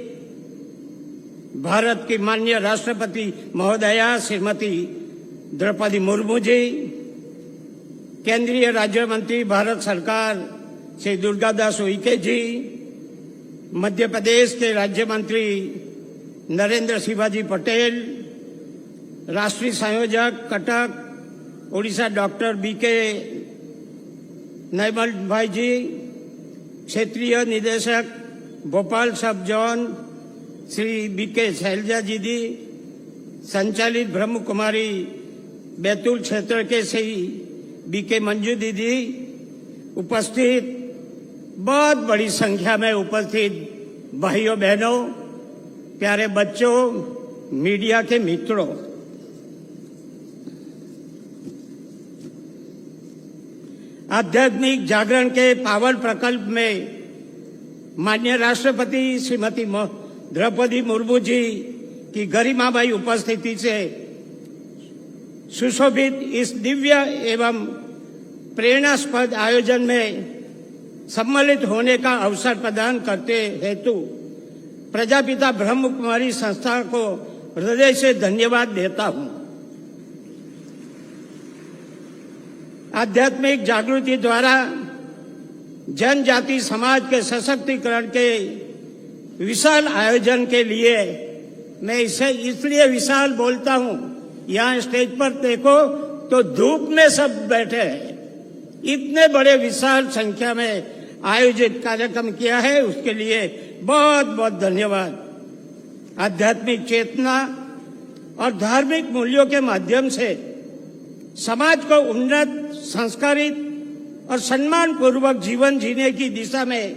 भारत की माननीय राष्ट्रपति महोदया श्रीमती द्रौपदी मुर्मू जी, केंद्रीय राज्य मंत्री भारत सरकार श्री दुर्गादास उइके जी, मध्य प्रदेश के राज्य मंत्री नरेंद्र शिवाजी पटेल, राष्ट्रीय संयोजक कटक उड़ीसा डॉक्टर बीके नैमल भाई जी, क्षेत्रीय निदेशक भोपाल सब जोन श्री बीके शैलजा जी, संचालित ब्रह्म कुमारी बैतूल क्षेत्र के श्री बीके मंजू दीदी, उपस्थित बहुत बड़ी संख्या में उपस्थित भाइयों बहनों, प्यारे बच्चों, मीडिया के मित्रों, आध्यात्मिक जागरण के पावन प्रकल्प में माननीय राष्ट्रपति श्रीमती द्रौपदी मुर्मू जी की गरिमामयी उपस्थिति से सुशोभित इस दिव्य एवं प्रेरणास्पद आयोजन में सम्मिलित होने का अवसर प्रदान करते हेतु प्रजापिता ब्रह्म कुमारी संस्था को हृदय से धन्यवाद देता हूं। आध्यात्मिक जागृति द्वारा जनजाति समाज के सशक्तिकरण के विशाल आयोजन के लिए मैं इसे इसलिए विशाल बोलता हूं, यहाँ स्टेज पर देखो तो धूप में सब बैठे हैं। इतने बड़े विशाल संख्या में आयोजित कार्यक्रम किया है, उसके लिए बहुत बहुत धन्यवाद। आध्यात्मिक चेतना और धार्मिक मूल्यों के माध्यम से समाज को उन्नत, संस्कारित और सम्मान पूर्वक जीवन जीने की दिशा में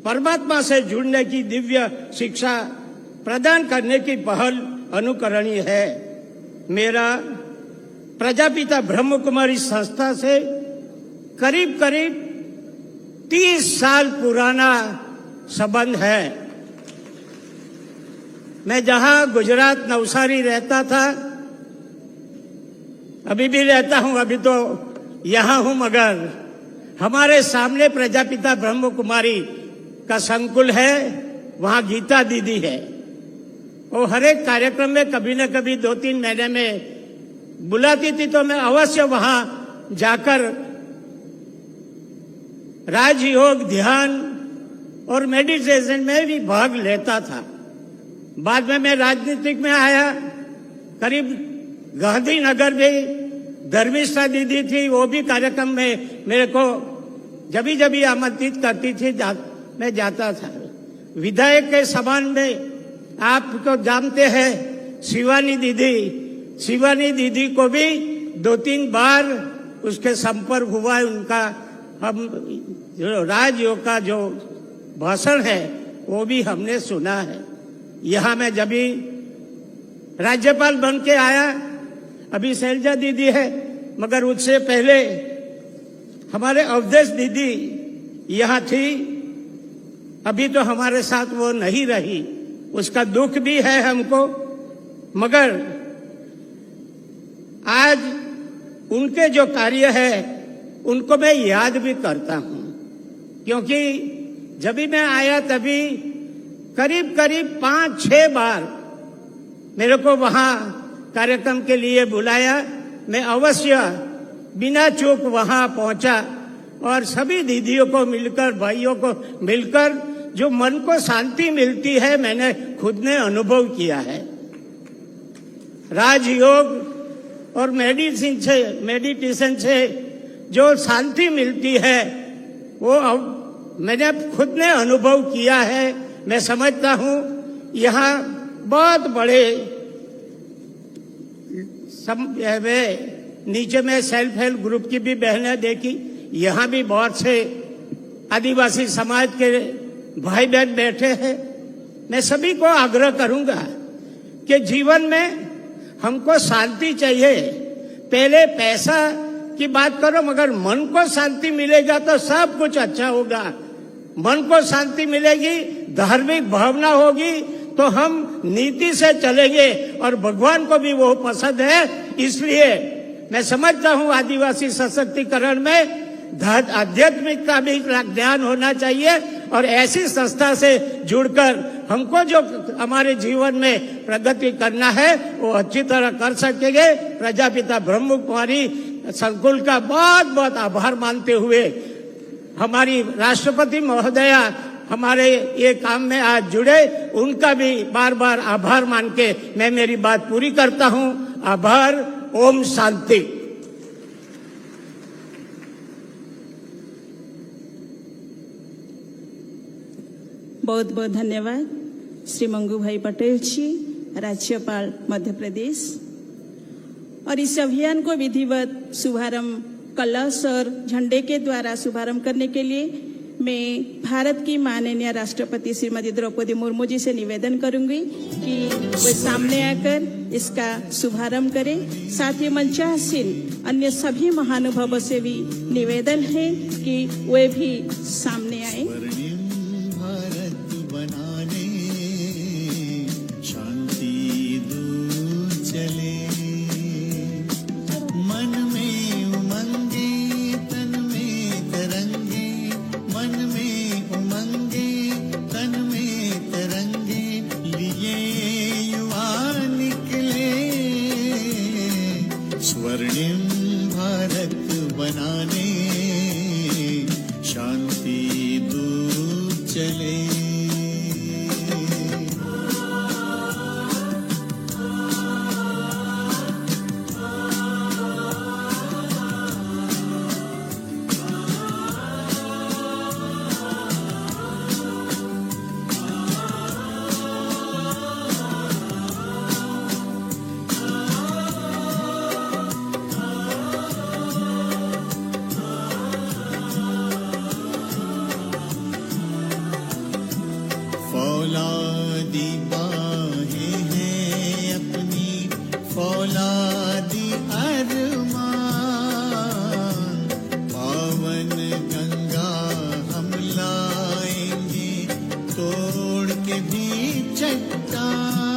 परमात्मा से जुड़ने की दिव्य शिक्षा प्रदान करने की पहल अनुकरणीय है। मेरा प्रजापिता ब्रह्म कुमारी संस्था से करीब करीब 30 साल पुराना संबंध है। मैं जहां गुजरात नवसारी रहता था, अभी भी रहता हूं, अभी तो यहां हूं, मगर हमारे सामने प्रजापिता ब्रह्म कुमारी का संकुल है, वहां गीता दीदी है। वो हर एक कार्यक्रम में कभी न कभी 2-3 महीने में बुलाती थी, तो मैं अवश्य वहां जाकर राजयोग, ध्यान और मेडिटेशन में भी भाग लेता था। बाद में मैं राजनीतिक में आया, करीब गांधीनगर में धर्मिष्ठा दीदी थी, वो भी कार्यक्रम में मेरे को जब आमंत्रित करती थी, मैं जाता था। विधायक के समान में आप तो जानते हैं शिवानी दीदी को भी 2-3 बार उसके संपर्क हुआ है। उनका हम जो राजयोग का जो भाषण है वो भी हमने सुना है। यहाँ मैं जब भी राज्यपाल बन के आया, अभी शैलजा दीदी है, मगर उससे पहले हमारे अवधेश दीदी यहाँ थी। अभी तो हमारे साथ वो नहीं रही, उसका दुख भी है हमको, मगर आज उनके जो कार्य है उनको मैं याद भी करता हूं, क्योंकि जब भी मैं आया तभी करीब 5-6 बार मेरे को वहां कार्यक्रम के लिए बुलाया। मैं अवश्य बिना चूक वहां पहुंचा और सभी दीदियों को मिलकर, भाइयों को मिलकर जो मन को शांति मिलती है, मैंने खुद ने अनुभव किया है। राजयोग और मेडिटेशन से जो शांति मिलती है वो मैंने खुद ने अनुभव किया है। मैं समझता हूँ यहाँ बहुत बड़े नीचे में सेल्फ हेल्प ग्रुप की भी बहनें देखी, यहाँ भी बहुत से आदिवासी समाज के भाई बहन बैठे हैं। मैं सभी को आग्रह करूंगा कि जीवन में हमको शांति चाहिए। पहले पैसा की बात करो, मगर मन को शांति मिलेगा तो सब कुछ अच्छा होगा। मन को शांति मिलेगी, धार्मिक भावना होगी तो हम नीति से चलेंगे और भगवान को भी वो पसंद है। इसलिए मैं समझता हूँ आदिवासी सशक्तिकरण में आध्यात्मिकता भी ज्ञान होना चाहिए और ऐसी संस्था से जुड़कर हमको जो हमारे जीवन में प्रगति करना है वो अच्छी तरह कर सकेंगे। प्रजापिता ब्रह्म कुमारी संकुल का बहुत बहुत आभार मानते हुए हमारी राष्ट्रपति महोदया हमारे ये काम में आज जुड़े, उनका भी बार बार आभार मान के मैं मेरी बात पूरी करता हूँ। आभार। ओम शांति। बहुत बहुत धन्यवाद श्री मंगू भाई पटेल जी, राज्यपाल मध्य प्रदेश। और इस अभियान को विधिवत शुभारंभ कलश और झंडे के द्वारा शुभारंभ करने के लिए मैं भारत की माननीय राष्ट्रपति श्रीमती द्रौपदी मुर्मू जी से निवेदन करूंगी कि वे सामने आकर इसका शुभारंभ करें। साथ ही मंचासीन अन्य सभी महानुभावों से भी निवेदन है कि वे भी सामने आए। भारत बनाने शांति दूर चले, मन में उमंगे तन में तरंगे, मन में उमंगे तन में तरंगे, लिए युवा निकले स्वर्णिम भारत बनाने शांति दूर चले। फौलादी बाहें हैं अपनी, फौलादी अरमान, पावन गंगा हम लाएंगे तोड़ के भी चट्टान,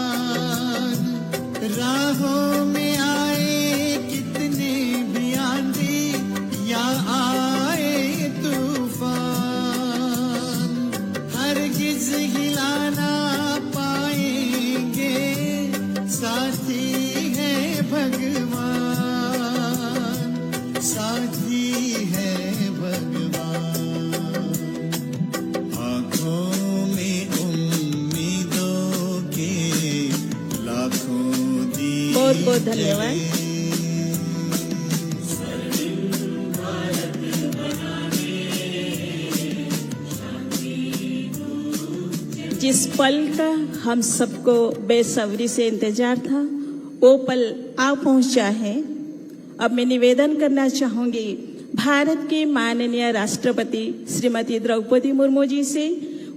राहों में आए कितने भी आंधी या आए तूफान, हरगिज हिलाना पाएंगे साथी है भगवान, साथी है भगवान। आंखों में उम्मीदों के लाखों दिए बहुत बहुत धन्यवाद। जिस पल का हम सबको बेसब्री से इंतजार था, वो पल आ पहुंचा है। अब मैं निवेदन करना चाहूंगी भारत के माननीय राष्ट्रपति श्रीमती द्रौपदी मुर्मू जी से,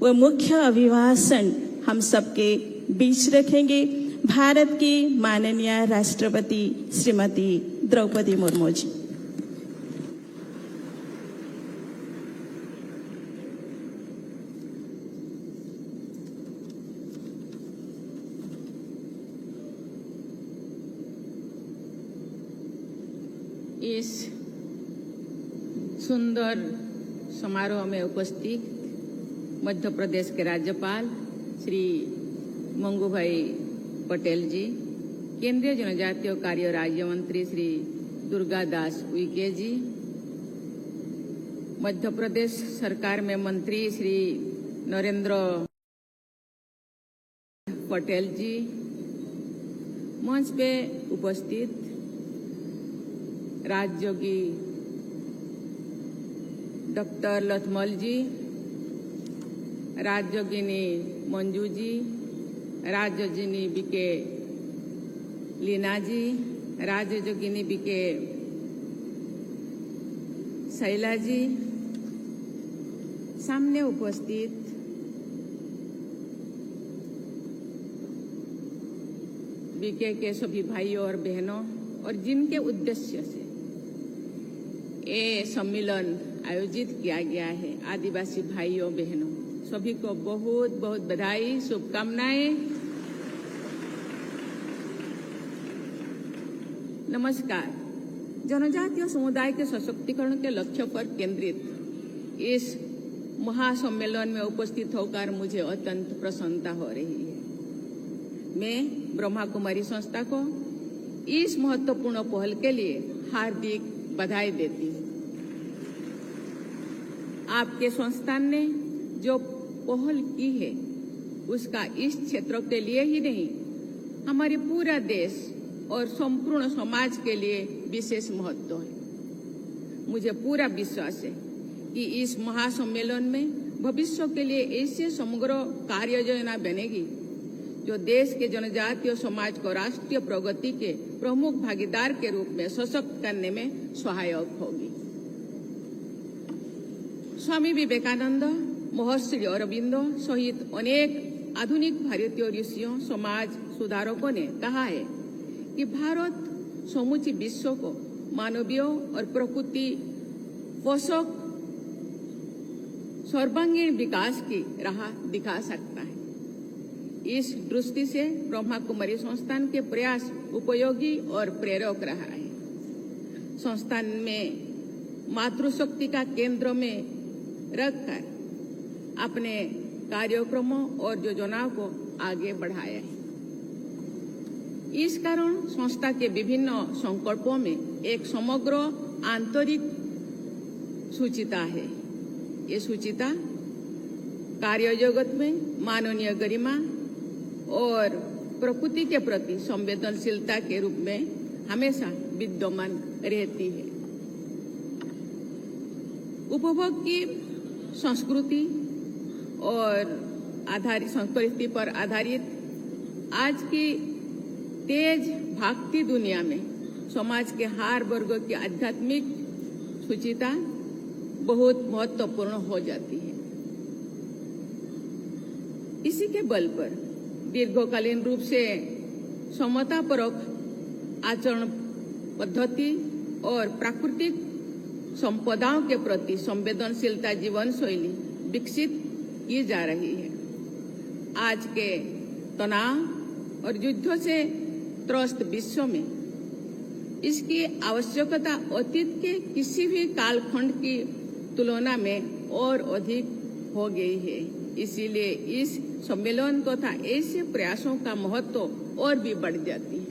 वो मुख्य अभिभाषण हम सबके बीच रखेंगे। भारत की माननीय राष्ट्रपति श्रीमती द्रौपदी मुर्मू जी। इस सुंदर समारोह में उपस्थित मध्य प्रदेश के राज्यपाल श्री मंगू भाई पटेल जी, केंद्रीय जनजातीय कार्य राज्य मंत्री श्री दुर्गा दास उइके जी, मध्य प्रदेश सरकार में मंत्री श्री नरेंद्र पटेल जी, मंच पे उपस्थित राजयोगी डॉक्टर लथमल जी, राजयोगिनी मंजू जी, राजयोगिनी बीके लीना जी, राजयोगिनी बीके शैला जी, सामने उपस्थित बीके के सभी भाइयों और बहनों, और जिनके उद्देश्य से ये सम्मेलन आयोजित किया गया है, आदिवासी भाइयों बहनों, सभी को बहुत बहुत बधाई, शुभकामनाएं। नमस्कार। जनजातीय समुदाय के सशक्तिकरण के लक्ष्य पर केंद्रित इस महासम्मेलन में उपस्थित होकर मुझे अत्यंत प्रसन्नता हो रही है। मैं ब्रह्मा कुमारी संस्था को इस महत्वपूर्ण पहल के लिए हार्दिक बधाई देती हूँ। आपके संस्थान ने जो पहल की है, उसका इस क्षेत्र के लिए ही नहीं, हमारे पूरा देश और संपूर्ण समाज के लिए विशेष महत्व है। मुझे पूरा विश्वास है कि इस महासम्मेलन में भविष्य के लिए ऐसे समग्र कार्य योजना बनेगी जो देश के जनजातीय समाज को राष्ट्रीय प्रगति के प्रमुख भागीदार के रूप में सशक्त करने में सहायक होगी। स्वामी विवेकानंद, महर्षि अरबिंदो सहित अनेक आधुनिक भारतीय ऋषियों, समाज सुधारकों ने कहा है कि भारत समूची विश्व को मानवीय और प्रकृति पोषक सर्वांगीण विकास की राह दिखा सकता है। इस दृष्टि से ब्रह्मा कुमारी संस्थान के प्रयास उपयोगी और प्रेरक रहा है। संस्थान में मातृशक्ति का केंद्र में रखकर अपने कार्यक्रमों और योजनाओं को आगे बढ़ाया है। इस कारण संस्था के विभिन्न संकल्पों में एक समग्र आंतरिक सूचिता है। ये सूचिता कार्य जगत में मानवीय गरिमा और प्रकृति के प्रति संवेदनशीलता के रूप में हमेशा विद्यमान रहती है। उपभोग की संस्कृति और संस्कृति पर आधारित आज की तेज भागती दुनिया में समाज के हर वर्ग की आध्यात्मिक सुचिता बहुत महत्वपूर्ण हो जाती है। इसी के बल पर दीर्घकालीन रूप से समतापरक आचरण पद्धति और प्राकृतिक संपदाओं के प्रति संवेदनशीलता जीवन शैली विकसित की जा रही है। आज के तनाव और युद्धों से त्रस्त विश्व में इसकी आवश्यकता अतीत के किसी भी कालखंड की तुलना में और अधिक हो गई है। इसीलिए इस सम्मेलन तथा ऐसे प्रयासों का महत्व और भी बढ़ जाती है।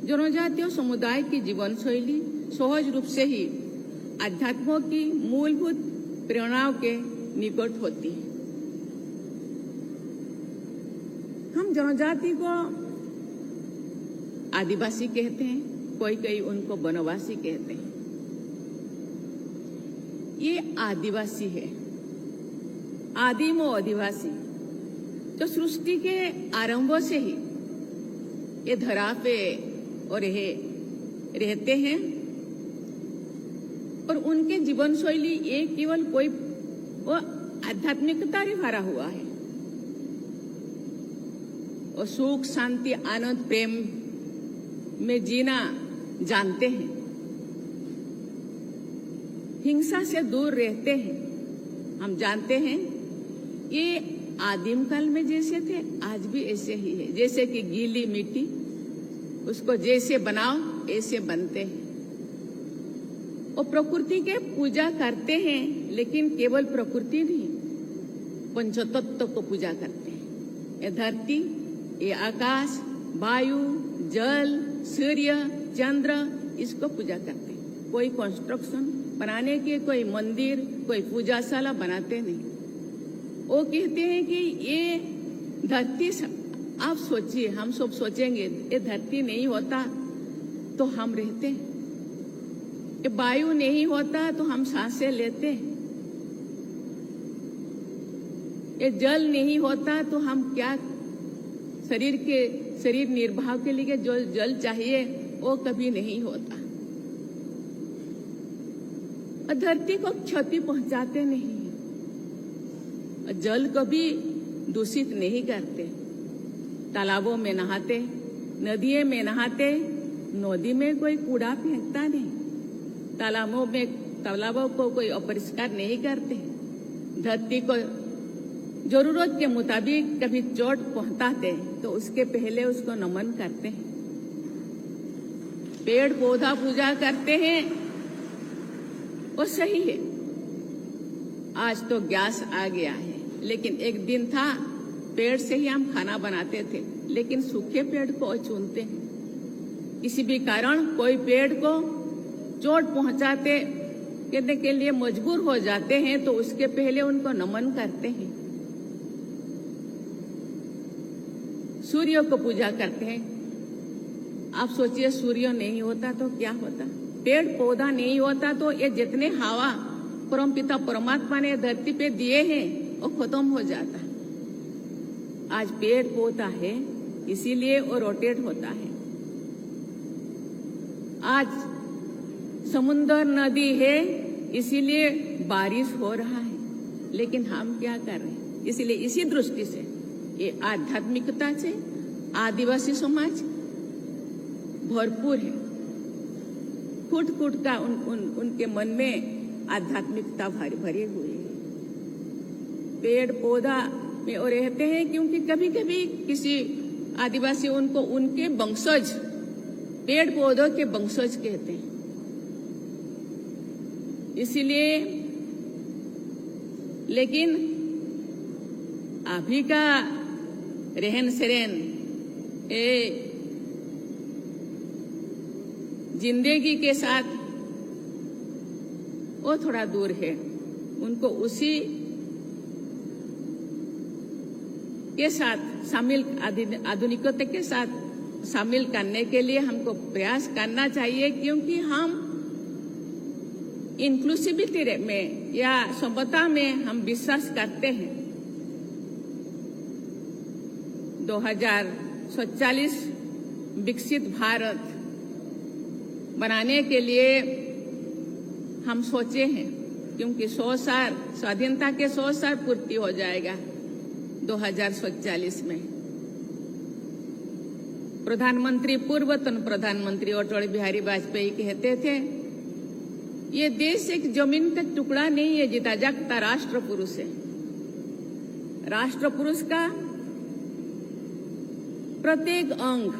जनजातीय समुदाय की जीवन शैली सहज रूप से ही अध्यात्मों की मूलभूत प्रेरणाओं के निकट होती है। हम जनजाति को आदिवासी कहते हैं, कोई उनको वनवासी कहते हैं। ये आदिवासी है, आदिम और आदिवासी जो सृष्टि के आरंभ से ही ये धरा पे और रहते हैं और उनके जीवन शैली ये केवल कोई वो आध्यात्मिकता से भरा हुआ है और सुख शांति आनंद प्रेम में जीना जानते हैं, हिंसा से दूर रहते हैं। हम जानते हैं ये आदिम काल में जैसे थे आज भी ऐसे ही है। जैसे कि गीली मिट्टी उसको जैसे बनाओ ऐसे बनते हैं। और प्रकृति के पूजा करते हैं, लेकिन केवल प्रकृति नहीं, पंचतत्व को पूजा करते हैं। ये धरती, ये आकाश, वायु, जल, सूर्य, चंद्र, इसको पूजा करते हैं। कोई कंस्ट्रक्शन बनाने के, कोई मंदिर, कोई पूजाशाला बनाते नहीं। वो कहते हैं कि ये धरती, आप सोचिए, हम सब सोचेंगे ये धरती नहीं होता तो हम रहते, ये वायु नहीं होता तो हम सांसें लेते, ये जल नहीं होता तो हम क्या शरीर निर्वाह के लिए जो जल चाहिए वो कभी नहीं होता। और धरती को क्षति पहुंचाते नहीं, जल को भी दूषित नहीं करते। तालाबों में नहाते, नदियों में नहाते, नदी में कोई कूड़ा फेंकता नहीं, तालाबों को कोई अपरिष्कार नहीं करते। धरती को जरूरत के मुताबिक कभी चोट पहुंचाते तो उसके पहले उसको नमन करते हैं। पेड़ पौधा पूजा करते हैं, वो सही है। आज तो गैस आ गया है, लेकिन एक दिन था पेड़ से ही हम खाना बनाते थे, लेकिन सूखे पेड़ को चुनते हैं। किसी भी कारण कोई पेड़ को चोट पहुंचाते करने के लिए मजबूर हो जाते हैं तो उसके पहले उनको नमन करते हैं। सूर्य को पूजा करते हैं। आप सोचिए सूर्य नहीं होता तो क्या होता, पेड़ पौधा नहीं होता तो ये जितने हवा परमपिता परमात्मा ने धरती पे दिए हैं वो खत्म हो जाता। आज पेड़ पौधा है इसीलिए वो रोटेट होता है। आज समुद्र नदी है इसीलिए बारिश हो रहा है, लेकिन हम क्या कर रहे हैं? इसलिए इसी दृष्टि से ये आध्यात्मिकता से आदिवासी समाज भरपूर है। फुट फुट का उनके मन में आध्यात्मिकता भरे हुए है। पेड़ पौधा में वो रहते हैं, क्योंकि कभी कभी किसी आदिवासी उनको उनके वंशज, पेड़ पौधों के वंशज कहते हैं। इसीलिए लेकिन अभी का रहन सहन जिंदगी के साथ वो थोड़ा दूर है। उनको उसी के साथ शामिल, आधुनिकता के साथ शामिल करने के लिए हमको प्रयास करना चाहिए, क्योंकि हम इंक्लूसिविटी में या समता में हम विश्वास करते हैं। 2047 विकसित भारत बनाने के लिए हम सोचे हैं, क्योंकि 100 साल स्वाधीनता के 100 साल पूर्ति हो जाएगा 2047 में। प्रधानमंत्री, पूर्वतन प्रधानमंत्री अटल बिहारी वाजपेयी कहते थे, ये देश एक जमीन का टुकड़ा नहीं है, जीता जागता राष्ट्र पुरुष है। राष्ट्र पुरुष का प्रत्येक अंग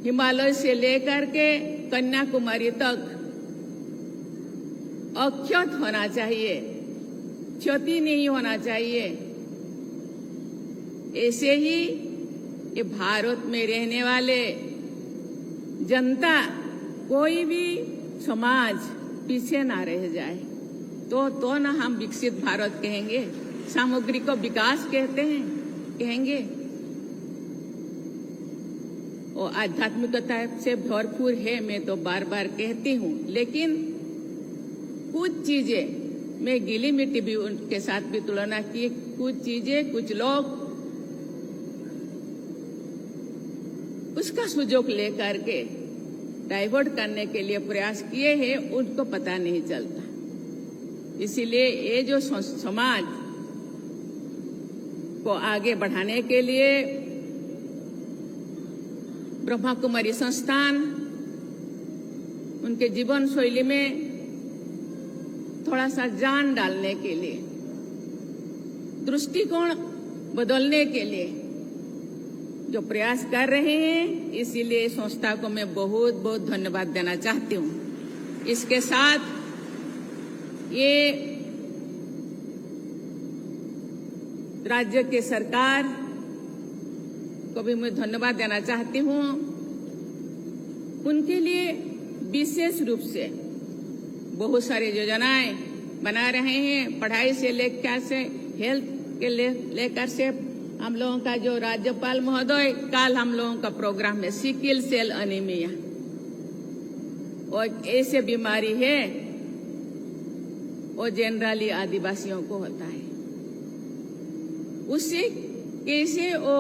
हिमालय से लेकर के कन्याकुमारी तक अक्षत होना चाहिए, क्षति नहीं होना चाहिए। ऐसे ही ये भारत में रहने वाले जनता, कोई भी समाज पीछे ना रह जाए, तो ना हम विकसित भारत कहेंगे, सामग्रिक विकास कहेंगे। और आध्यात्मिकता से भरपूर है, मैं तो बार बार कहती हूँ, लेकिन कुछ चीजें मैं गीली मिट्टी भी उनके साथ भी तुलना की, कुछ चीजें कुछ लोग उसका सुजोग लेकर के डाइवर्ट करने के लिए प्रयास किए हैं, उनको पता नहीं चलता। इसीलिए ये जो समाज को आगे बढ़ाने के लिए ब्रह्मा कुमारी संस्थान उनके जीवन शैली में थोड़ा सा जान डालने के लिए, दृष्टिकोण बदलने के लिए जो प्रयास कर रहे हैं, इसीलिए संस्था को मैं बहुत बहुत धन्यवाद देना चाहती हूँ। इसके साथ ये राज्य के सरकार को भी मैं धन्यवाद देना चाहती हूँ। उनके लिए विशेष रूप से बहुत सारी योजनाएं बना रहे हैं, पढ़ाई से लेकर से हेल्थ के लेकर से। हम लोगों का जो राज्यपाल महोदय, कल हम लोगों का प्रोग्राम है सिकल सेल एनीमिया, और ऐसे बीमारी है वो जनरली आदिवासियों को होता है, उससे कैसे वो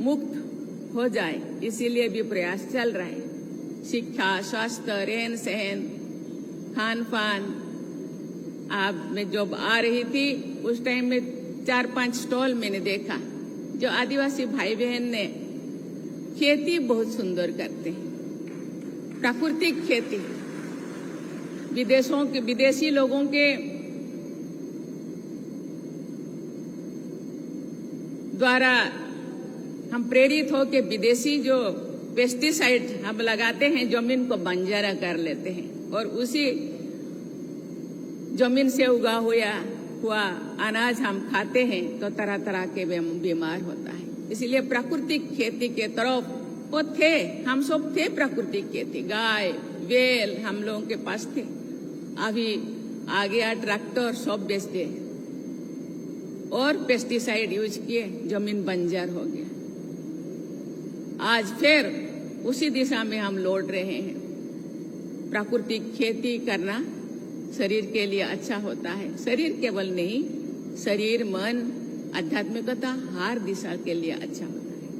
मुक्त हो जाए, इसीलिए भी प्रयास चल रहा है। शिक्षा, स्वास्थ्य, रहन सहन, खान पान। आप मैं जब आ रही थी उस टाइम में 4-5 स्टॉल मैंने देखा, जो आदिवासी भाई बहन ने खेती बहुत सुंदर करते हैं, प्राकृतिक खेती। विदेशी लोगों के द्वारा हम प्रेरित हो के विदेशी जो पेस्टिसाइड हम लगाते हैं, जमीन को बंजर कर लेते हैं, और उसी जमीन से उगा हुआ अनाज हम खाते हैं तो तरह तरह के बीमार होता है। इसलिए प्राकृतिक खेती के तरफ वो थे, हम सब थे प्राकृतिक खेती, गाय बैल हम लोगों के पास थे। अभी आ गया ट्रैक्टर, सब बेचते और पेस्टिसाइड यूज किए, जमीन बंजर हो गया। आज फिर उसी दिशा में हम लौट रहे हैं। प्राकृतिक खेती करना शरीर के लिए अच्छा होता है, शरीर केवल नहीं, शरीर मन आध्यात्मिकता हर दिशा के लिए अच्छा होता है।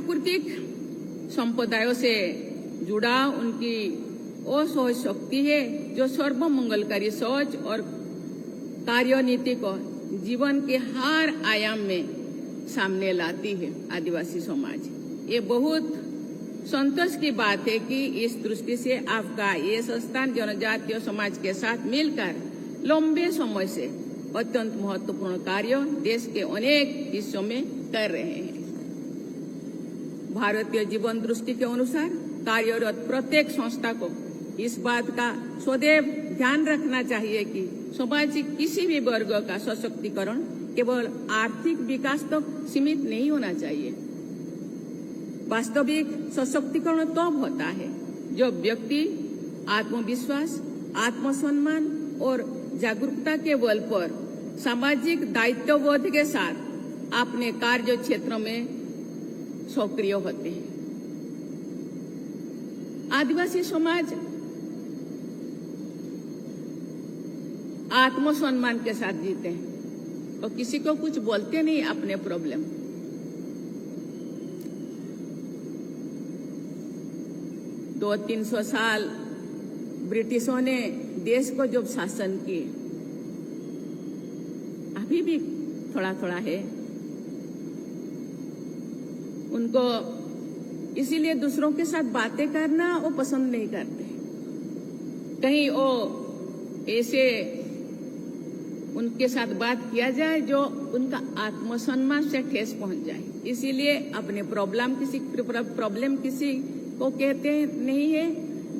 प्राकृतिक संप्रदायों से जुड़ा उनकी वो सोच शक्ति है जो सर्वमंगलकारी सोच और कार्यनीति को जीवन के हर आयाम में सामने लाती है आदिवासी समाज। ये बहुत संतोष की बात है कि इस दृष्टि से आपका ये संस्थान जनजातीय समाज के साथ मिलकर लंबे समय से अत्यंत महत्वपूर्ण कार्य देश के अनेक हिस्सों में कर रहे हैं। भारतीय जीवन दृष्टि के अनुसार कार्यरत प्रत्येक संस्था को इस बात का सदैव ध्यान रखना चाहिए कि समाज के किसी भी वर्ग का सशक्तिकरण केवल आर्थिक विकास तक सीमित नहीं होना चाहिए। वास्तविक सशक्तिकरण तब होता है जब व्यक्ति आत्मविश्वास, आत्मसम्मान और जागरूकता के बल पर सामाजिक दायित्वबोध के साथ अपने कार्य क्षेत्र में सक्रिय होते हैं। आदिवासी समाज आत्मसम्मान के साथ जीते हैं और किसी को कुछ बोलते नहीं अपने प्रॉब्लम। दो 300 साल ब्रिटिशों ने देश को जब शासन किए, अभी भी थोड़ा थोड़ा है, उनको इसीलिए दूसरों के साथ बातें करना वो पसंद नहीं करते। कहीं वो ऐसे उनके साथ बात किया जाए जो उनका आत्मसम्मान से ठेस पहुंच जाए, इसीलिए अपने प्रॉब्लम किसी को कहते नहीं है।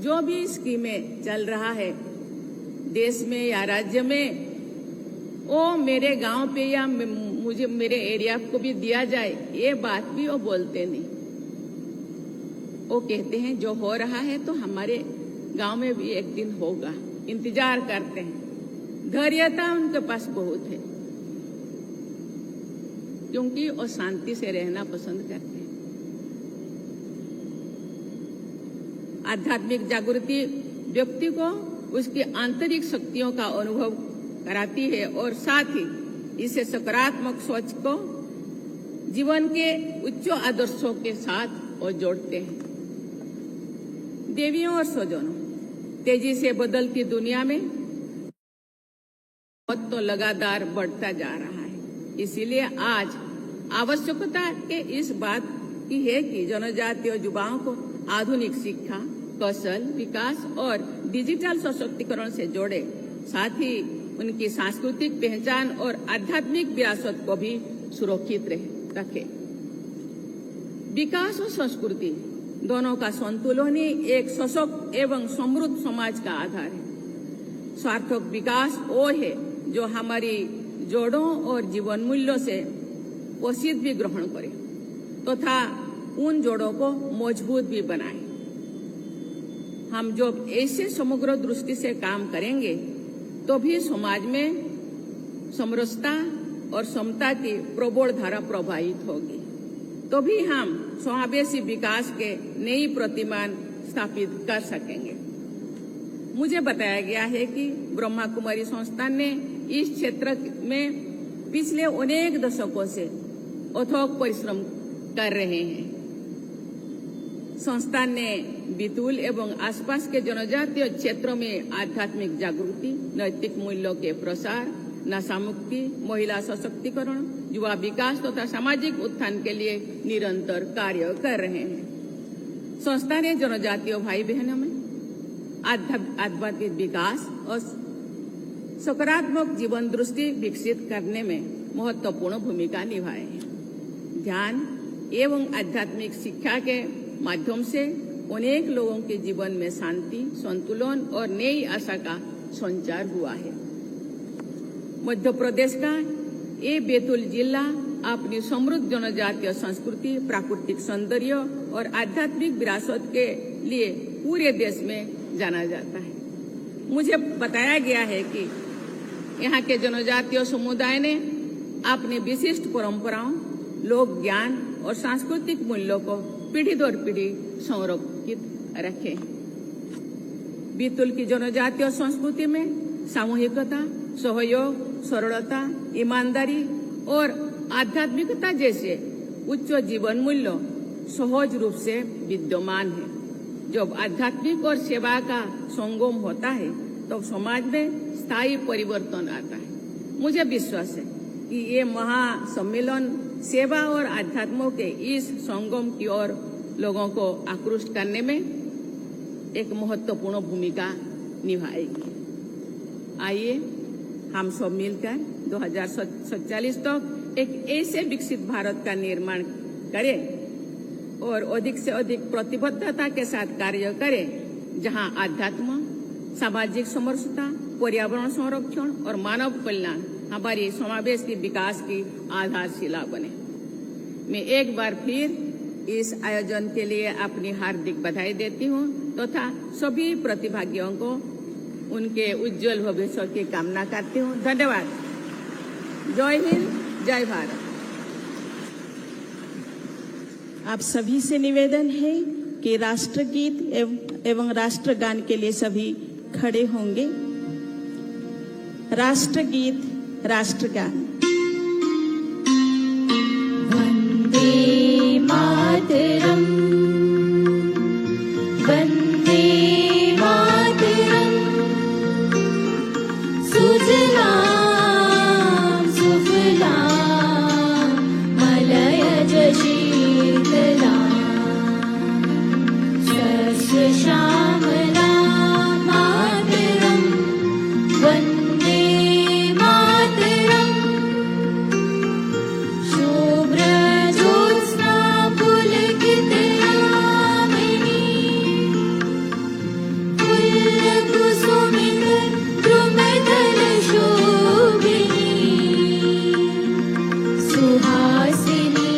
जो भी स्कीमें चल रहा है देश में या राज्य में, वो मेरे गांव पे या मुझे मेरे एरिया को भी दिया जाए, ये बात भी वो बोलते नहीं। वो कहते हैं जो हो रहा है तो हमारे गांव में भी एक दिन होगा, इंतजार करते हैं। धैर्यता उनके पास बहुत है क्योंकि वो शांति से रहना पसंद करते हैं। आध्यात्मिक जागृति व्यक्ति को उसकी आंतरिक शक्तियों का अनुभव कराती है और साथ ही इसे सकारात्मक सोच को जीवन के उच्च आदर्शों के साथ वो जोड़ते हैं। देवियों और स्वजनों, तेजी से बदलती दुनिया में तो लगातार बढ़ता जा रहा है। इसीलिए आज आवश्यकता के इस बात की है कि जनजातीय युवाओं को आधुनिक शिक्षा, कौशल विकास और डिजिटल सशक्तिकरण से जोड़े, साथ ही उनकी सांस्कृतिक पहचान और आध्यात्मिक विरासत को भी सुरक्षित रखे। विकास और संस्कृति दोनों का संतुलन ही एक सशक्त एवं समृद्ध समाज का आधार है। सार्थक विकास वो है जो हमारी जड़ों और जीवन मूल्यों से पोषित भी ग्रहण करे तथा उन जड़ों को मजबूत भी बनाए। हम जब ऐसे समग्र दृष्टि से काम करेंगे तो भी समाज में समरसता और समता की प्रबल धारा प्रवाहित होगी, तो भी हम समावेशी विकास के नई प्रतिमान स्थापित कर सकेंगे। मुझे बताया गया है कि ब्रह्मा कुमारी संस्थान ने इस क्षेत्र में पिछले अनेक दशकों से अथक परिश्रम कर रहे हैं। संस्थान ने बैतूल एवं आसपास के जनजातीय क्षेत्रों में आध्यात्मिक जागृति, नैतिक मूल्यों के प्रसार, नशा मुक्ति, महिला सशक्तिकरण, युवा विकास तथा सामाजिक उत्थान के लिए निरंतर कार्य कर रहे हैं। संस्था ने जनजातीय भाई बहनों में आध्यात्मिक विकास और सकारात्मक जीवन दृष्टि विकसित करने में महत्वपूर्ण भूमिका निभाई है। ध्यान एवं आध्यात्मिक शिक्षा के माध्यम से अनेक लोगों के जीवन में शांति, संतुलन और नई आशा का संचार हुआ है। मध्य प्रदेश का ये बैतूल जिला अपनी समृद्ध जनजातीय संस्कृति, प्राकृतिक सौंदर्य और आध्यात्मिक विरासत के लिए पूरे देश में जाना जाता है। मुझे बताया गया है कि यहाँ के जनजातीय समुदाय ने अपनी विशिष्ट परंपराओं, लोक ज्ञान और सांस्कृतिक मूल्यों को पीढ़ी दर पीढ़ी संरक्षित रखे हैं। बैतूल की जनजातीय संस्कृति में सामूहिकता, सहयोग, सरलता, ईमानदारी और आध्यात्मिकता जैसे उच्च जीवन मूल्यों सहज रूप से विद्यमान है। जब आध्यात्मिक और सेवा का संगम होता है तो समाज में स्थायी परिवर्तन आता है। मुझे विश्वास है कि ये महासम्मेलन सेवा और आध्यात्म के इस संगम की ओर लोगों को आकृष्ट करने में एक महत्वपूर्ण भूमिका निभाएगी। आइए हम सब मिलकर 2047 तक एक ऐसे विकसित भारत का निर्माण करें और अधिक से अधिक प्रतिबद्धता के साथ कार्य करें, जहां आध्यात्म, सामाजिक समरसता, पर्यावरण संरक्षण और मानव कल्याण हमारी समावेशी विकास की आधारशिला बने। मैं एक बार फिर इस आयोजन के लिए अपनी हार्दिक बधाई देती हूँ तथा सभी प्रतिभागियों को उनके उज्जवल भविष्य की कामना करती हूँ। धन्यवाद। जय हिंद, जय भारत। आप सभी से निवेदन है कि राष्ट्रगीत एवं राष्ट्रगान के लिए सभी खड़े होंगे। राष्ट्रगीत, राष्ट्रगान। वंदे मातरम, वंदे मातरम, सुजलाम सुफलाम मलयज शीतलाम, शस्य श्यामलाम मातरम, वंदे मातरम, शुभ्रज्योत्स्ना पुलकितयामिनी, पुल्लकुसुमित द्रुमदल शोभिनी, सुहासिनी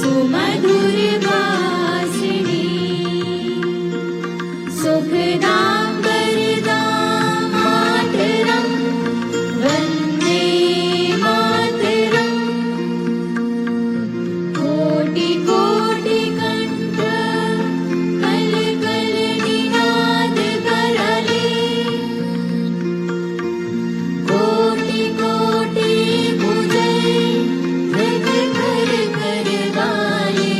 सुमधुर वासिनी, सुखदां वरदां मातरं, वन्दे मातरं, कोटि कोटि कंठ कल कल निनाद करले, कोटि कोटि पूजय धृत कर कर गाले,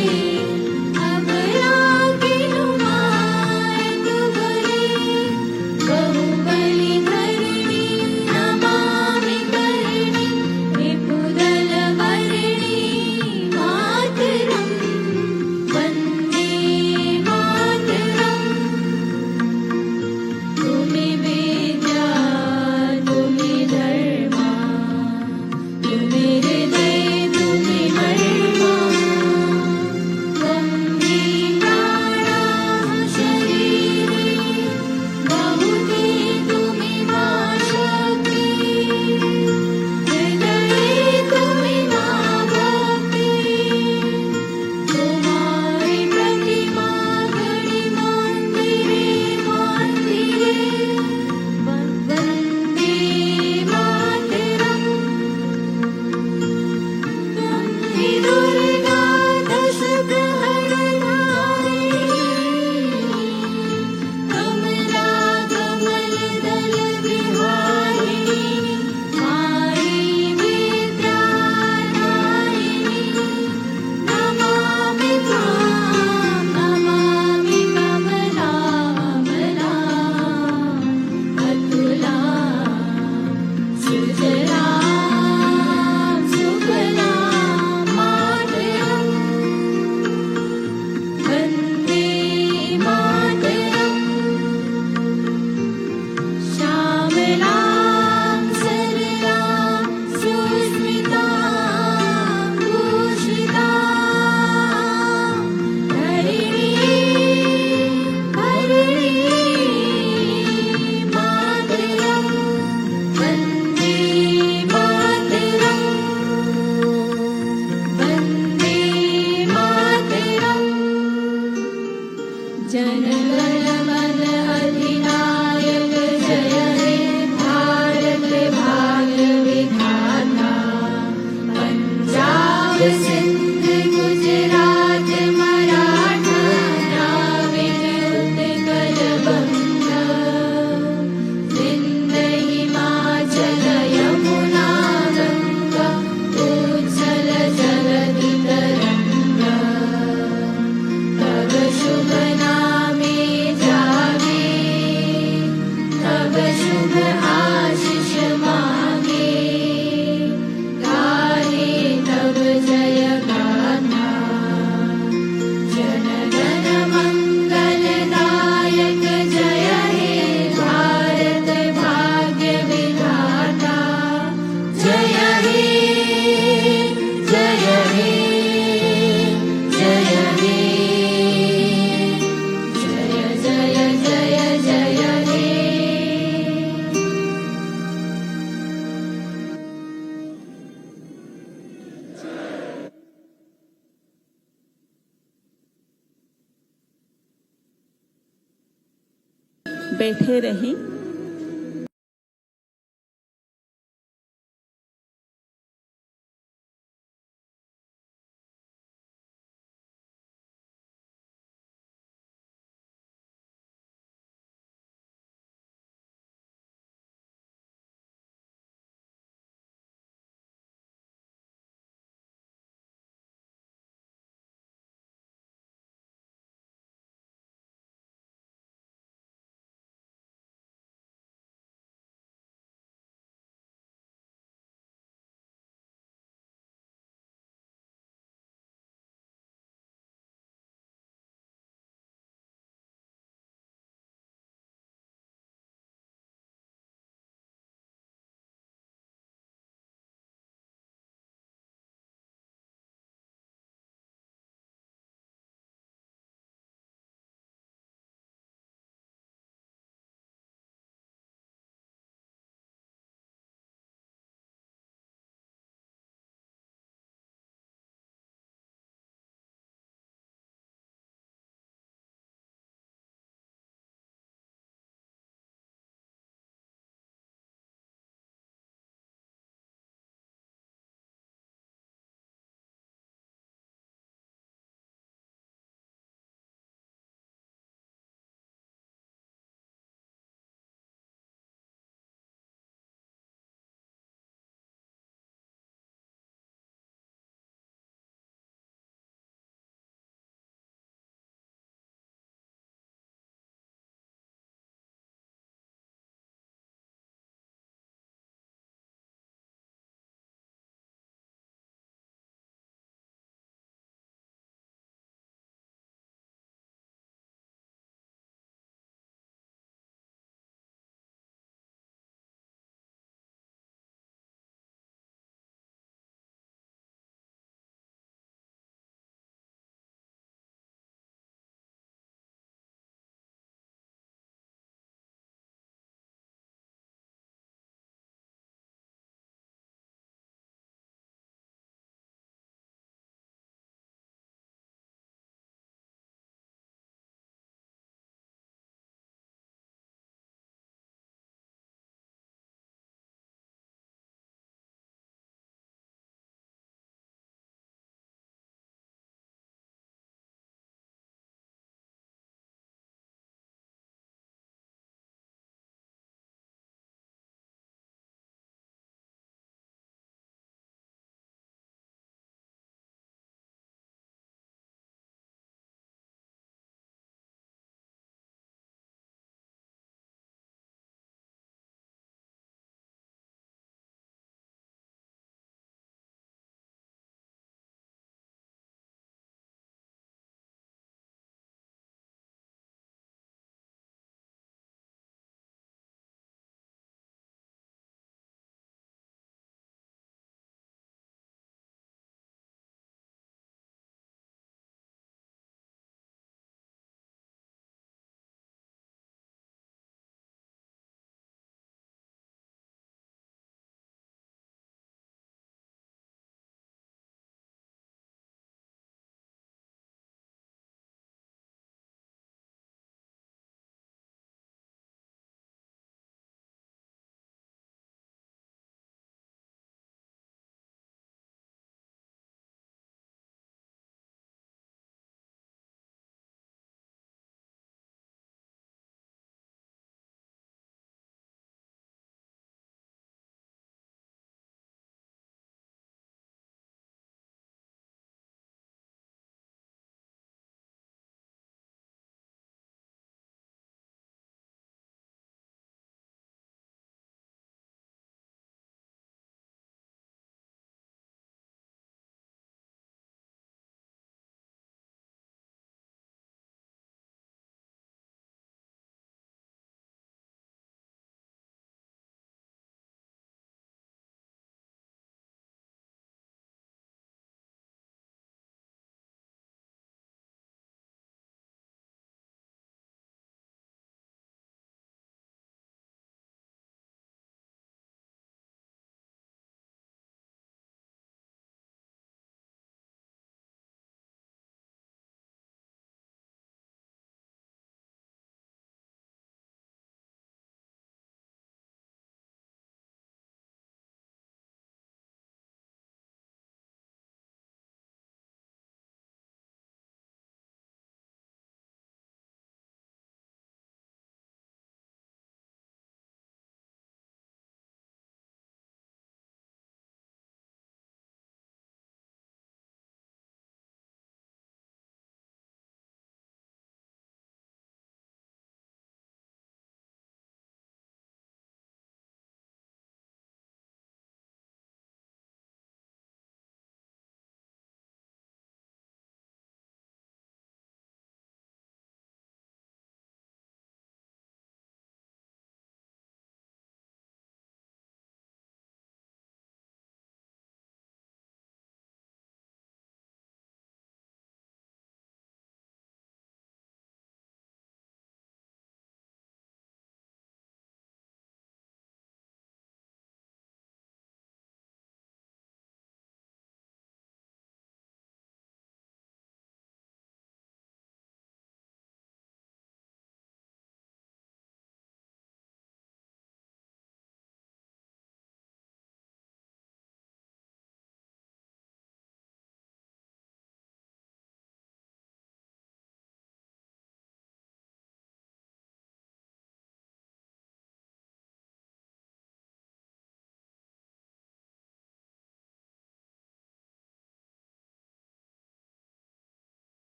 अबला की नुमाइंद भरे, बहुबली धरणी नमामि करणी, विपुदल वर्णी मातरं, वन्दे मातरं, तुमि विद्या तुमि धर्मा, तुमि हृदय तुमि मर्मा, त्वमि प्राणाः शरीरे, बहुते तुमि मा शक्ति, हृदये तुमि मा भक्ति, तुम्हारी प्रतिमा घड़ी मंदिरे मंदिरे, वन्दे मातरं, वन्दे दुर्गा दश प्रहरधारिणी, कमला कमल दल विहारिणी, मारी विद्याधारिणी, नमामि त्वां, नमामि कमलामलां, अतुलां सुजलां सुफलां मातरं, वन्दे मातरं, श्यामलां सरलां सुस्मितां भूषितां, धरणीं हरिणीं मातरं, वन्दे मातरं, वन्दे मातरं, जनगण मन अधिनायक जय हे भारत भाग्य विधाता, पंजाब सिंध गुजरात मराठा द्राविड उत्कल बंगा, विंध्य हिमाचल यमुना गंगा, उच्छल जगति तरंगा, बैठे रहें।